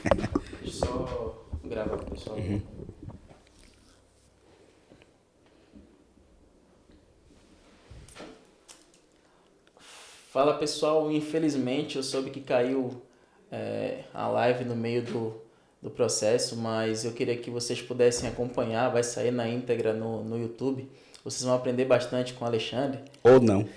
eu só gravar com o pessoal. Fala, pessoal. Infelizmente, eu soube que caiu a live no meio do processo, mas eu queria que vocês pudessem acompanhar. Vai sair na íntegra no YouTube. Vocês vão aprender bastante com o Alexandre. Ou não.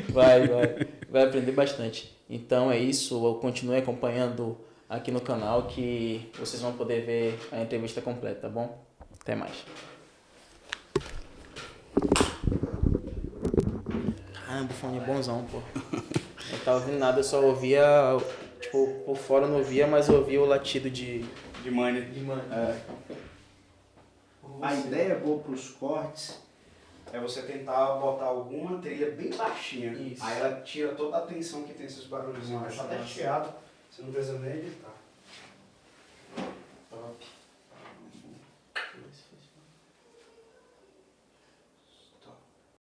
Vai aprender bastante. Então é isso. Continue acompanhando aqui no canal que vocês vão poder ver a entrevista completa, tá bom? Até mais. Caramba, o fone é bonzão, pô. Eu tava ouvindo nada, eu só ouvia, tipo, por fora eu não ouvia, mas eu ouvia o latido de money. É. A ideia boa para os cortes é você tentar botar alguma trilha bem baixinha. Isso. Aí ela tira toda a atenção que tem esses barulhos. Tá até chiado, você não precisa nem editar.